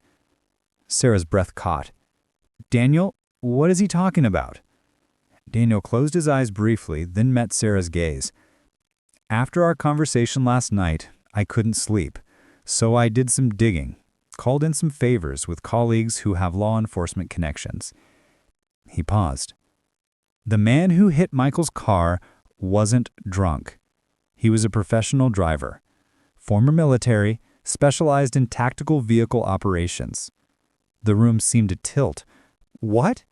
Sarah's breath caught. "Daniel, what is he talking about?" Daniel closed his eyes briefly, then met Sarah's gaze. "After our conversation last night, I couldn't sleep, so I did some digging, called in some favors with colleagues who have law enforcement connections." He paused. "The man who hit Michael's car wasn't drunk. He was a professional driver, former military, specialized in tactical vehicle operations." The room seemed to tilt. "What?"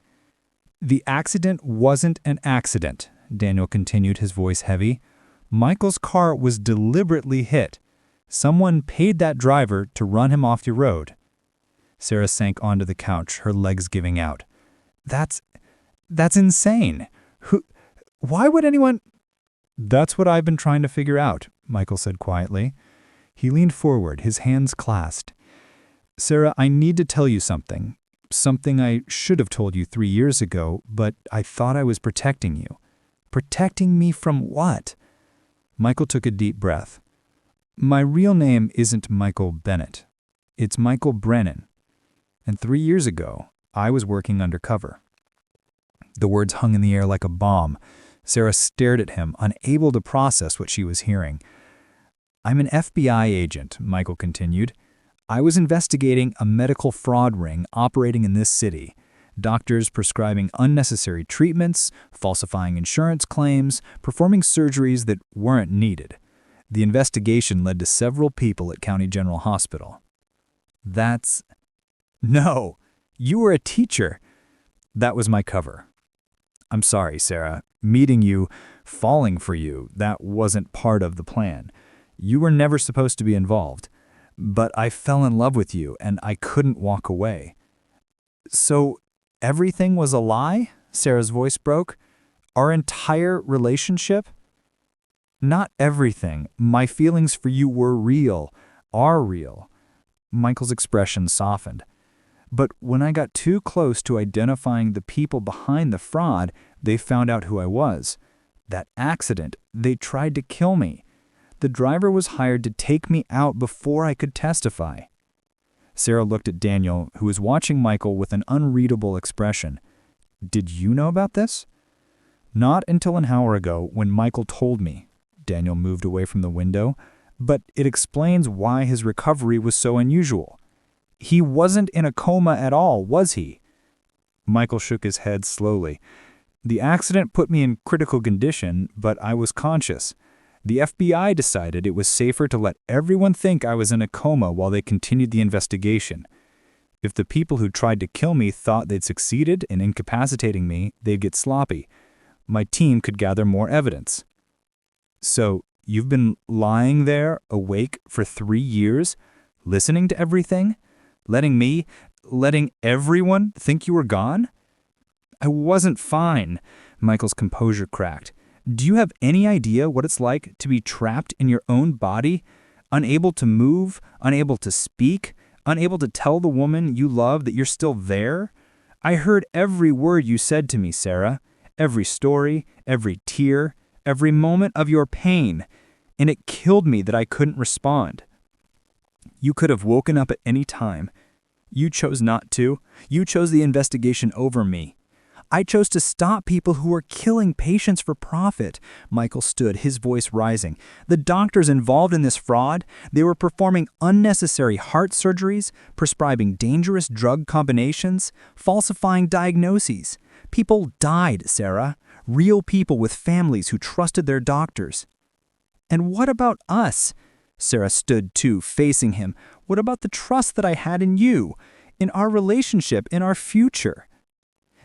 "The accident wasn't an accident," Daniel continued, his voice heavy. "Michael's car was deliberately hit. Someone paid that driver to run him off the road." Sarah sank onto the couch, her legs giving out. That's insane. Why would anyone?" "That's what I've been trying to figure out," Michael said quietly. He leaned forward, his hands clasped. "Sarah, I need to tell you something. Something I should have told you 3 years ago, but I thought I was protecting you." "Protecting me from what?" Michael took a deep breath. "My real name isn't Michael Bennett. It's Michael Brennan. And 3 years ago, I was working undercover." The words hung in the air like a bomb. Sarah stared at him, unable to process what she was hearing. "I'm an FBI agent," Michael continued. "I was investigating a medical fraud ring operating in this city. Doctors prescribing unnecessary treatments, falsifying insurance claims, performing surgeries that weren't needed. The investigation led to several people at County General Hospital." "No, you were a teacher." "That was my cover." "I'm sorry, Sarah. Meeting you, falling for you, that wasn't part of the plan. You were never supposed to be involved. But I fell in love with you, and I couldn't walk away." So everything was a lie? Sarah's voice broke. Our entire relationship? Not everything. My feelings for you were real, are real. Michael's expression softened. But when I got too close to identifying the people behind the fraud, they found out who I was. That accident, they tried to kill me. The driver was hired to take me out before I could testify. Sarah looked at Daniel, who was watching Michael with an unreadable expression. Did you know about this? Not until an hour ago when Michael told me. Daniel moved away from the window, but it explains why his recovery was so unusual. He wasn't in a coma at all, was he? Michael shook his head slowly. The accident put me in critical condition, but I was conscious. The FBI decided it was safer to let everyone think I was in a coma while they continued the investigation. If the people who tried to kill me thought they'd succeeded in incapacitating me, they'd get sloppy. My team could gather more evidence. So, you've been lying there, awake, for 3 years, listening to everything? Letting everyone think you were gone? I wasn't fine. Michael's composure cracked. Do you have any idea what it's like to be trapped in your own body, unable to move, unable to speak, unable to tell the woman you love that you're still there? I heard every word you said to me, Sarah, every story, every tear, every moment of your pain, and it killed me that I couldn't respond. You could have woken up at any time. You chose not to. You chose the investigation over me. I chose to stop people who were killing patients for profit. Michael stood, his voice rising. The doctors involved in this fraud, they were performing unnecessary heart surgeries, prescribing dangerous drug combinations, falsifying diagnoses. People died, Sarah. Real people with families who trusted their doctors. And what about us? Sarah stood too, facing him. What about the trust that I had in you, in our relationship, in our future?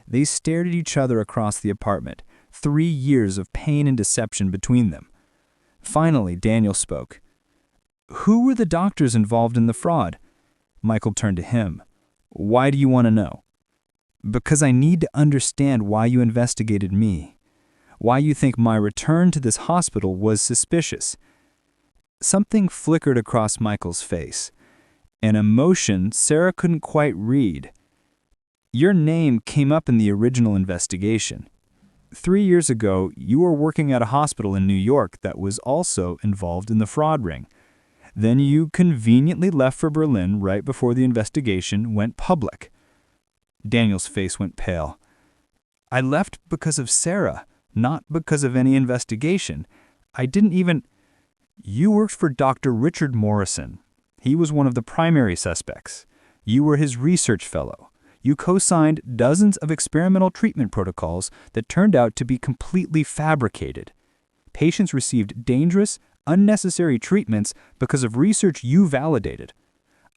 They stared at each other across the apartment, 3 years of pain and deception between them. Finally, Daniel spoke. Who were the doctors involved in the fraud? Michael turned to him. Why do you want to know? Because I need to understand why you investigated me, why you think my return to this hospital was suspicious. Something flickered across Michael's face, an emotion Sarah couldn't quite read. Your name came up in the original investigation. 3 years ago, you were working at a hospital in New York that was also involved in the fraud ring. Then you conveniently left for Berlin right before the investigation went public. Daniel's face went pale. I left because of Sarah, not because of any investigation. I didn't even... You worked for Dr. Richard Morrison. He was one of the primary suspects. You were his research fellow. You co-signed dozens of experimental treatment protocols that turned out to be completely fabricated. Patients received dangerous, unnecessary treatments because of research you validated.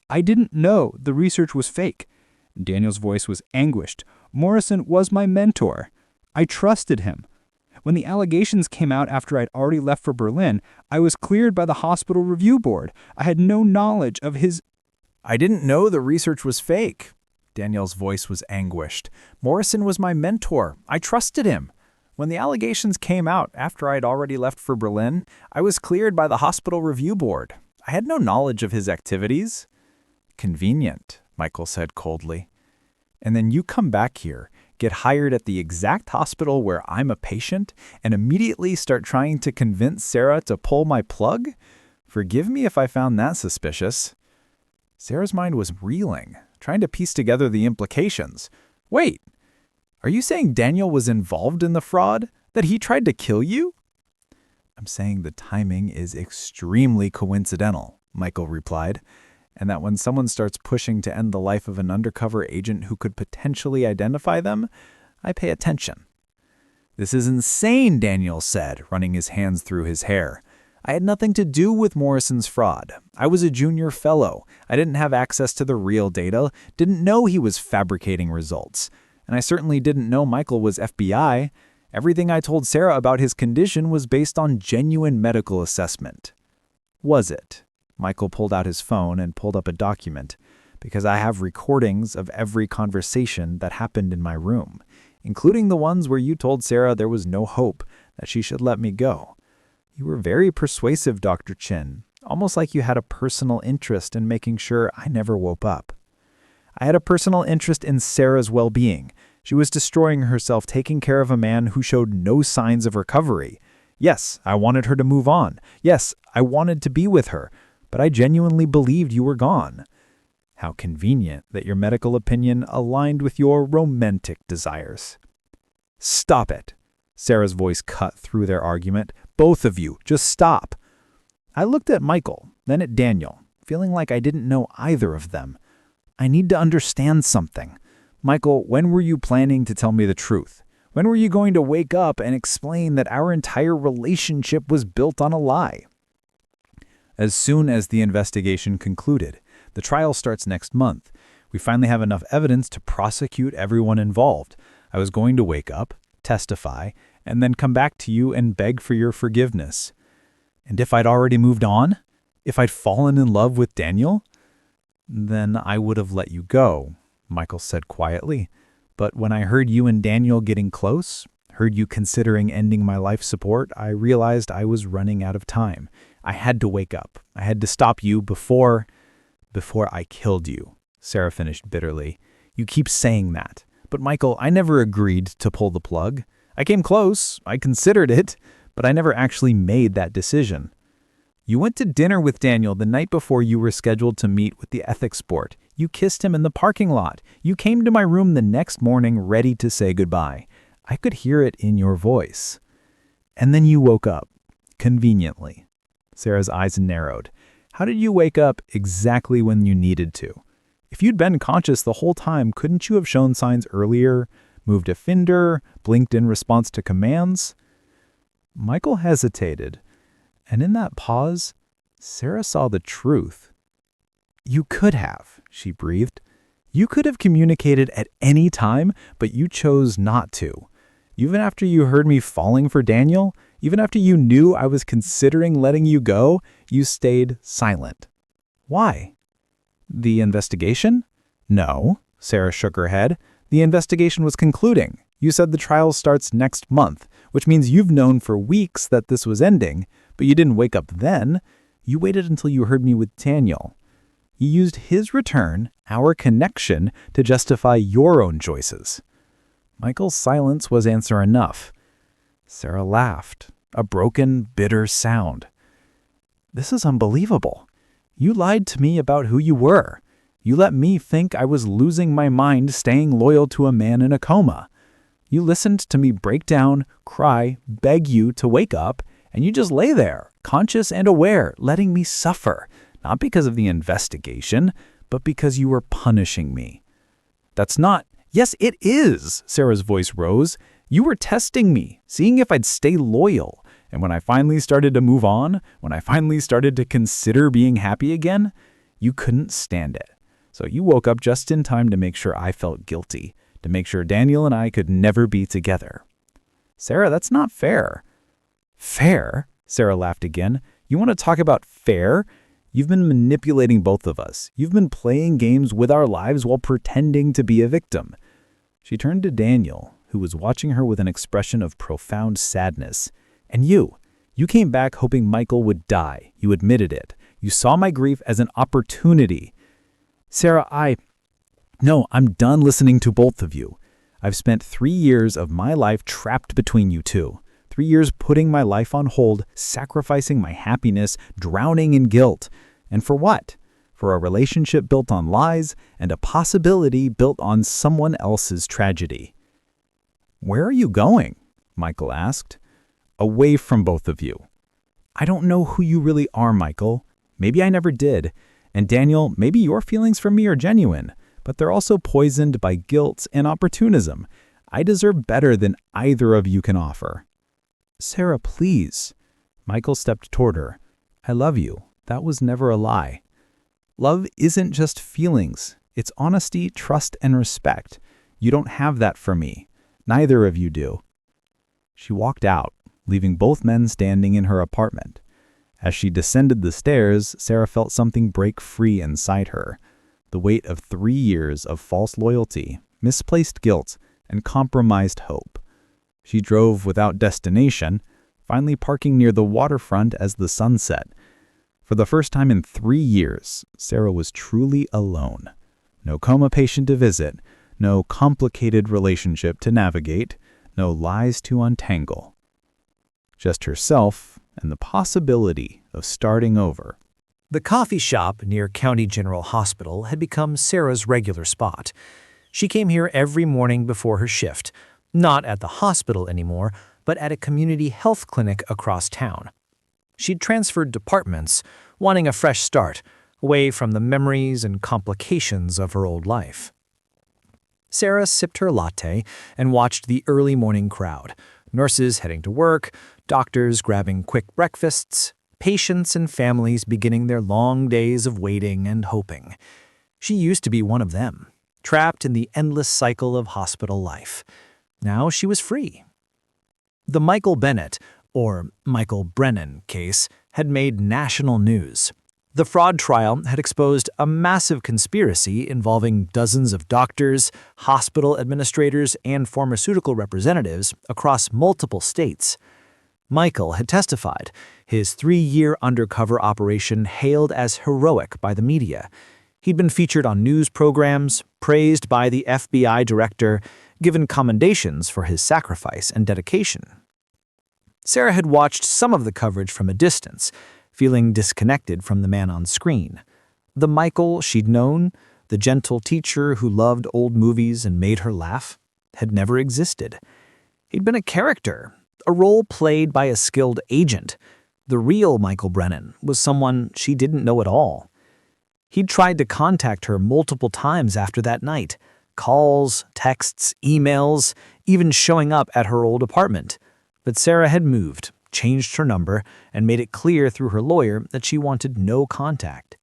I didn't know the research was fake. Daniel's voice was anguished. Morrison was my mentor. I trusted him. When the allegations came out after I'd already left for Berlin, I was cleared by the hospital review board. I had no knowledge of his... I didn't know the research was fake. Daniel's voice was anguished. Morrison was my mentor. I trusted him. When the allegations came out after I'd already left for Berlin, I was cleared by the hospital review board. I had no knowledge of his activities. Convenient, Michael said coldly. And then you come back here, get hired at the exact hospital where I'm a patient, and immediately start trying to convince Sarah to pull my plug? Forgive me if I found that suspicious. Sarah's mind was reeling, trying to piece together the implications. Wait, are you saying Daniel was involved in the fraud? That he tried to kill you? I'm saying the timing is extremely coincidental, Michael replied, and that when someone starts pushing to end the life of an undercover agent who could potentially identify them, I pay attention. This is insane, Daniel said, running his hands through his hair. I had nothing to do with Morrison's fraud. I was a junior fellow. I didn't have access to the real data, didn't know he was fabricating results. And I certainly didn't know Michael was FBI. Everything I told Sarah about his condition was based on genuine medical assessment. Was it? Michael pulled out his phone and pulled up a document. because I have recordings of every conversation that happened in my room, including the ones where you told Sarah there was no hope, that she should let me go. You were very persuasive, Dr. Chin, almost like you had a personal interest in making sure I never woke up. I had a personal interest in Sarah's well-being. She was destroying herself taking care of a man who showed no signs of recovery. Yes, I wanted her to move on. Yes, I wanted to be with her, but I genuinely believed you were gone. How convenient that your medical opinion aligned with your romantic desires. Stop it. Sarah's voice cut through their argument. Both of you, just stop. I looked at Michael, then at Daniel, feeling like I didn't know either of them. I need to understand something. Michael, when were you planning to tell me the truth? When were you going to wake up and explain that our entire relationship was built on a lie? As soon as the investigation concluded, the trial starts next month. We finally have enough evidence to prosecute everyone involved. I was going to wake up, testify, and then come back to you and beg for your forgiveness. And if I'd already moved on? If I'd fallen in love with Daniel? Then I would have let you go, Michael said quietly. But when I heard you and Daniel getting close, heard you considering ending my life support, I realized I was running out of time. I had to wake up. I had to stop you before I killed you, Sarah finished bitterly. You keep saying that. But Michael, I never agreed to pull the plug. I came close. I considered it, but I never actually made that decision. You went to dinner with Daniel the night before you were scheduled to meet with the ethics board. You kissed him in the parking lot. You came to my room the next morning ready to say goodbye. I could hear it in your voice. And then you woke up, conveniently. Sarah's eyes narrowed. How did you wake up exactly when you needed to? If you'd been conscious the whole time, couldn't you have shown signs earlier, moved a finger, blinked in response to commands? Michael hesitated, and in that pause, Sarah saw the truth. You could have, she breathed. You could have communicated at any time, but you chose not to. Even after you heard me falling for Daniel, even after you knew I was considering letting you go, you stayed silent. Why? The investigation? No, Sarah shook her head. The investigation was concluding. You said the trial starts next month, which means you've known for weeks that this was ending, but you didn't wake up then. You waited until you heard me with Daniel. You used his return, our connection, to justify your own choices. Michael's silence was answer enough. Sarah laughed, a broken, bitter sound. This is unbelievable. You lied to me about who you were. You let me think I was losing my mind staying loyal to a man in a coma. You listened to me break down, cry, beg you to wake up, and you just lay there, conscious and aware, letting me suffer, not because of the investigation, but because you were punishing me. That's not... Yes, it is, Sarah's voice rose. You were testing me, seeing if I'd stay loyal. And when I finally started to move on, when I finally started to consider being happy again, you couldn't stand it. So you woke up just in time to make sure I felt guilty, to make sure Daniel and I could never be together. Sarah, that's not fair. Fair? Sarah laughed again. You want to talk about fair? You've been manipulating both of us. You've been playing games with our lives while pretending to be a victim. She turned to Daniel, who was watching her with an expression of profound sadness. And you came back hoping Michael would die. You admitted it. You saw my grief as an opportunity. Sarah, I'm done listening to both of you. I've spent 3 years of my life trapped between you two. 3 years putting my life on hold, sacrificing my happiness, drowning in guilt. And for what? For a relationship built on lies and a possibility built on someone else's tragedy. Where are you going? Michael asked. Away from both of you. I don't know who you really are, Michael. Maybe I never did. And Daniel, maybe your feelings for me are genuine, but they're also poisoned by guilt and opportunism. I deserve better than either of you can offer. Sarah, please. Michael stepped toward her. I love you. That was never a lie. Love isn't just feelings. It's honesty, trust, and respect. You don't have that for me. Neither of you do. She walked out, leaving both men standing in her apartment. As she descended the stairs, Sarah felt something break free inside her. the weight of 3 years of false loyalty, misplaced guilt, and compromised hope. She drove without destination, finally parking near the waterfront as the sun set. For the first time in 3 years, Sarah was truly alone. No coma patient to visit, no complicated relationship to navigate, no lies to untangle. Just herself and the possibility of starting over. The coffee shop near County General Hospital had become Sarah's regular spot. She came here every morning before her shift, not at the hospital anymore, but at a community health clinic across town. She'd transferred departments, wanting a fresh start, away from the memories and complications of her old life. Sarah sipped her latte and watched the early morning crowd, nurses heading to work, doctors grabbing quick breakfasts, patients and families beginning their long days of waiting and hoping. She used to be one of them, trapped in the endless cycle of hospital life. Now she was free. The Michael Bennett, or Michael Brennan, case had made national news. The fraud trial had exposed a massive conspiracy involving dozens of doctors, hospital administrators, and pharmaceutical representatives across multiple states. Michael had testified, his 3-year undercover operation hailed as heroic by the media. He'd been featured on news programs, praised by the FBI director, given commendations for his sacrifice and dedication. Sarah had watched some of the coverage from a distance, feeling disconnected from the man on screen. The Michael she'd known, the gentle teacher who loved old movies and made her laugh, had never existed. He'd been a character, a role played by a skilled agent. The real Michael Brennan was someone she didn't know at all. He'd tried to contact her multiple times after that night. Calls, texts, emails, even showing up at her old apartment. But Sarah had moved, changed her number, and made it clear through her lawyer that she wanted no contact.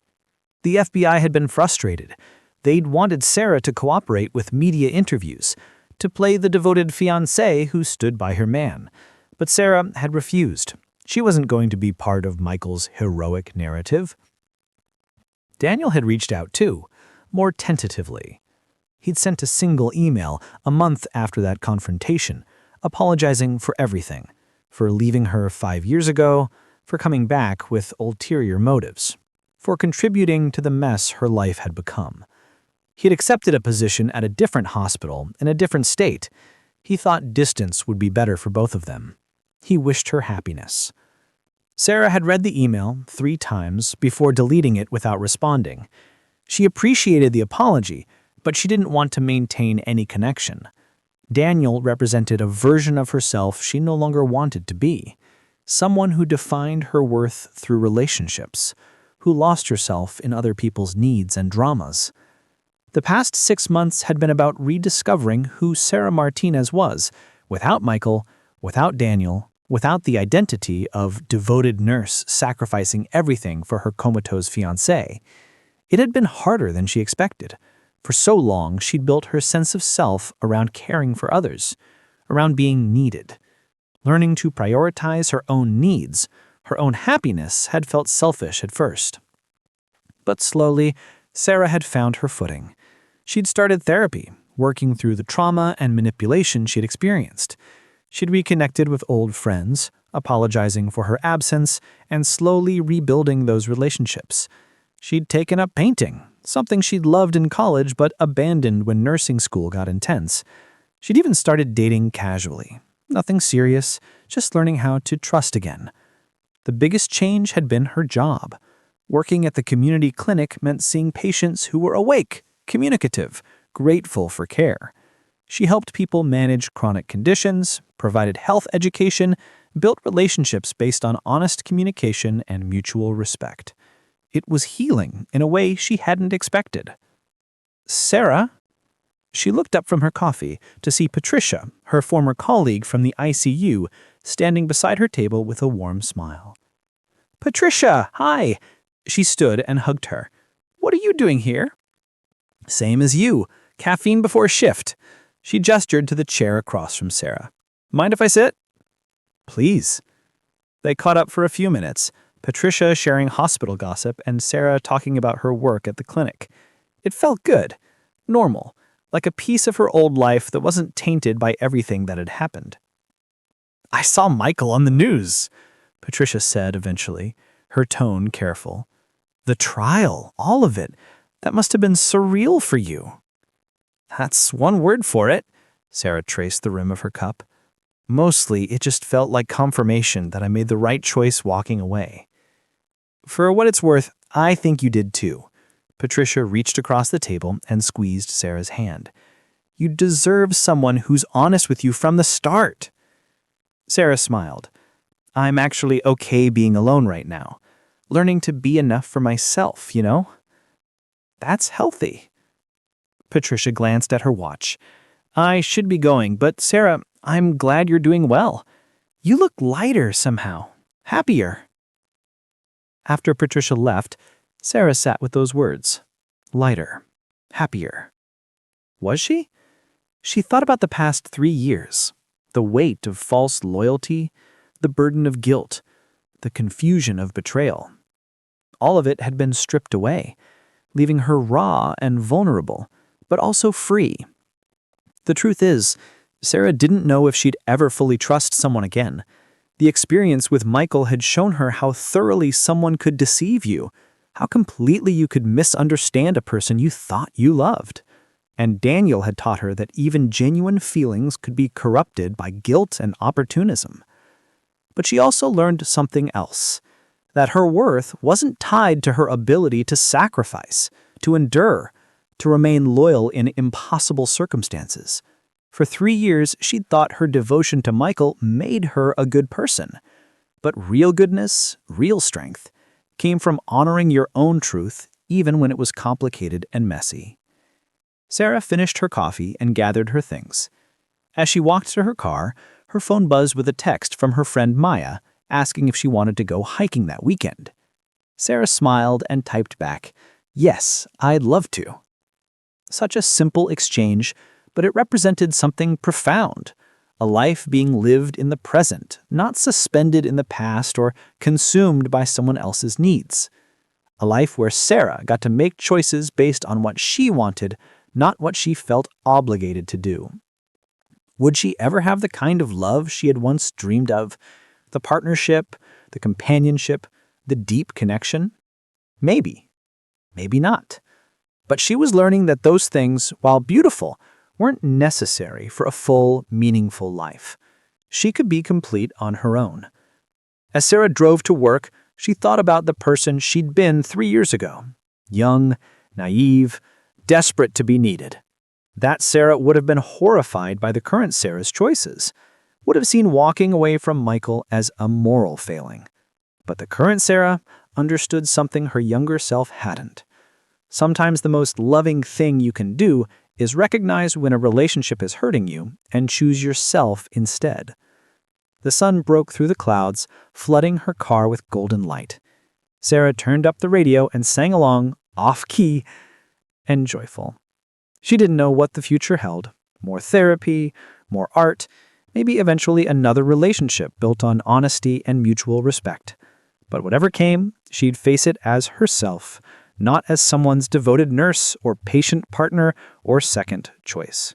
The FBI had been frustrated. They'd wanted Sarah to cooperate with media interviews, to play the devoted fiancé who stood by her man. But Sarah had refused. She wasn't going to be part of Michael's heroic narrative. Daniel had reached out too, more tentatively. He'd sent a single email a month after that confrontation, apologizing for everything, for leaving her 5 years ago, for coming back with ulterior motives, for contributing to the mess her life had become. He had accepted a position at a different hospital in a different state. He thought distance would be better for both of them. He wished her happiness. Sarah had read the email 3 times before deleting it without responding. She appreciated the apology, but she didn't want to maintain any connection. Daniel represented a version of herself she no longer wanted to be, someone who defined her worth through relationships, who lost herself in other people's needs and dramas. The past 6 months had been about rediscovering who Sarah Martinez was, without Michael, without Daniel, without the identity of devoted nurse sacrificing everything for her comatose fiancé. It had been harder than she expected. For so long, she'd built her sense of self around caring for others, around being needed. Learning to prioritize her own needs, her own happiness had felt selfish at first. But slowly, Sarah had found her footing. She'd started therapy, working through the trauma and manipulation she'd experienced. She'd reconnected with old friends, apologizing for her absence, and slowly rebuilding those relationships. She'd taken up painting, something she'd loved in college but abandoned when nursing school got intense. She'd even started dating casually. Nothing serious, just learning how to trust again. The biggest change had been her job. Working at the community clinic meant seeing patients who were awake, communicative, grateful for care. She helped people manage chronic conditions, provided health education, built relationships based on honest communication and mutual respect. It was healing in a way she hadn't expected. Sarah? She looked up from her coffee to see Patricia, her former colleague from the ICU, standing beside her table with a warm smile. Patricia, hi! She stood and hugged her. What are you doing here? Same as you. Caffeine before shift. She gestured to the chair across from Sarah. Mind if I sit? Please. They caught up for a few minutes, Patricia sharing hospital gossip and Sarah talking about her work at the clinic. It felt good, normal, like a piece of her old life that wasn't tainted by everything that had happened. "I saw Michael on the news," Patricia said eventually, her tone careful. "The trial, all of it, that must have been surreal for you." "That's one word for it," Sarah traced the rim of her cup. "Mostly, it just felt like confirmation that I made the right choice walking away." "For what it's worth, I think you did too." Patricia reached across the table and squeezed Sarah's hand. "You deserve someone who's honest with you from the start." Sarah smiled. "I'm actually okay being alone right now. Learning to be enough for myself, you know? That's healthy." Patricia glanced at her watch. "I should be going, but Sarah, I'm glad you're doing well. You look lighter somehow, happier." After Patricia left, Sarah sat with those words. Lighter, happier. Was she? She thought about the past 3 years, the weight of false loyalty, the burden of guilt, the confusion of betrayal. All of it had been stripped away, leaving her raw and vulnerable, but also free. The truth is, Sarah didn't know if she'd ever fully trust someone again. The experience with Michael had shown her how thoroughly someone could deceive you, how completely you could misunderstand a person you thought you loved. And Daniel had taught her that even genuine feelings could be corrupted by guilt and opportunism. But she also learned something else, that her worth wasn't tied to her ability to sacrifice, to endure, to remain loyal in impossible circumstances. For 3 years, she'd thought her devotion to Michael made her a good person. But real goodness, real strength, came from honoring your own truth, even when it was complicated and messy. Sarah finished her coffee and gathered her things. As she walked to her car, her phone buzzed with a text from her friend Maya, asking if she wanted to go hiking that weekend. Sarah smiled and typed back, "Yes, I'd love to." Such a simple exchange, but it represented something profound, a life being lived in the present, not suspended in the past or consumed by someone else's needs. A life where Sarah got to make choices based on what she wanted, not what she felt obligated to do. Would she ever have the kind of love she had once dreamed of? The partnership, the companionship, the deep connection? Maybe. Maybe not. But she was learning that those things, while beautiful, weren't necessary for a full, meaningful life. She could be complete on her own. As Sarah drove to work, she thought about the person she'd been 3 years ago. Young, naive, desperate to be needed. That Sarah would have been horrified by the current Sarah's choices, would have seen walking away from Michael as a moral failing. But the current Sarah understood something her younger self hadn't. Sometimes the most loving thing you can do is recognize when a relationship is hurting you and choose yourself instead. The sun broke through the clouds, flooding her car with golden light. Sarah turned up the radio and sang along, off-key and joyful. She didn't know what the future held. More therapy, more art, maybe eventually another relationship built on honesty and mutual respect. But whatever came, she'd face it as herself, not as someone's devoted nurse or patient partner or second choice.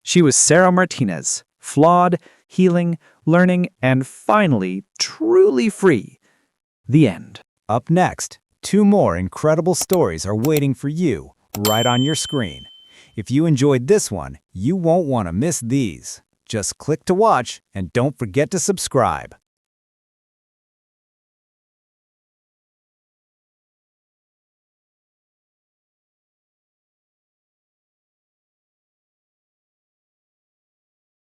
She was Sarah Martinez, flawed, healing, learning, and finally, truly free. The end. Up next, 2 more incredible stories are waiting for you right on your screen. If you enjoyed this one, you won't want to miss these. Just click to watch and don't forget to subscribe.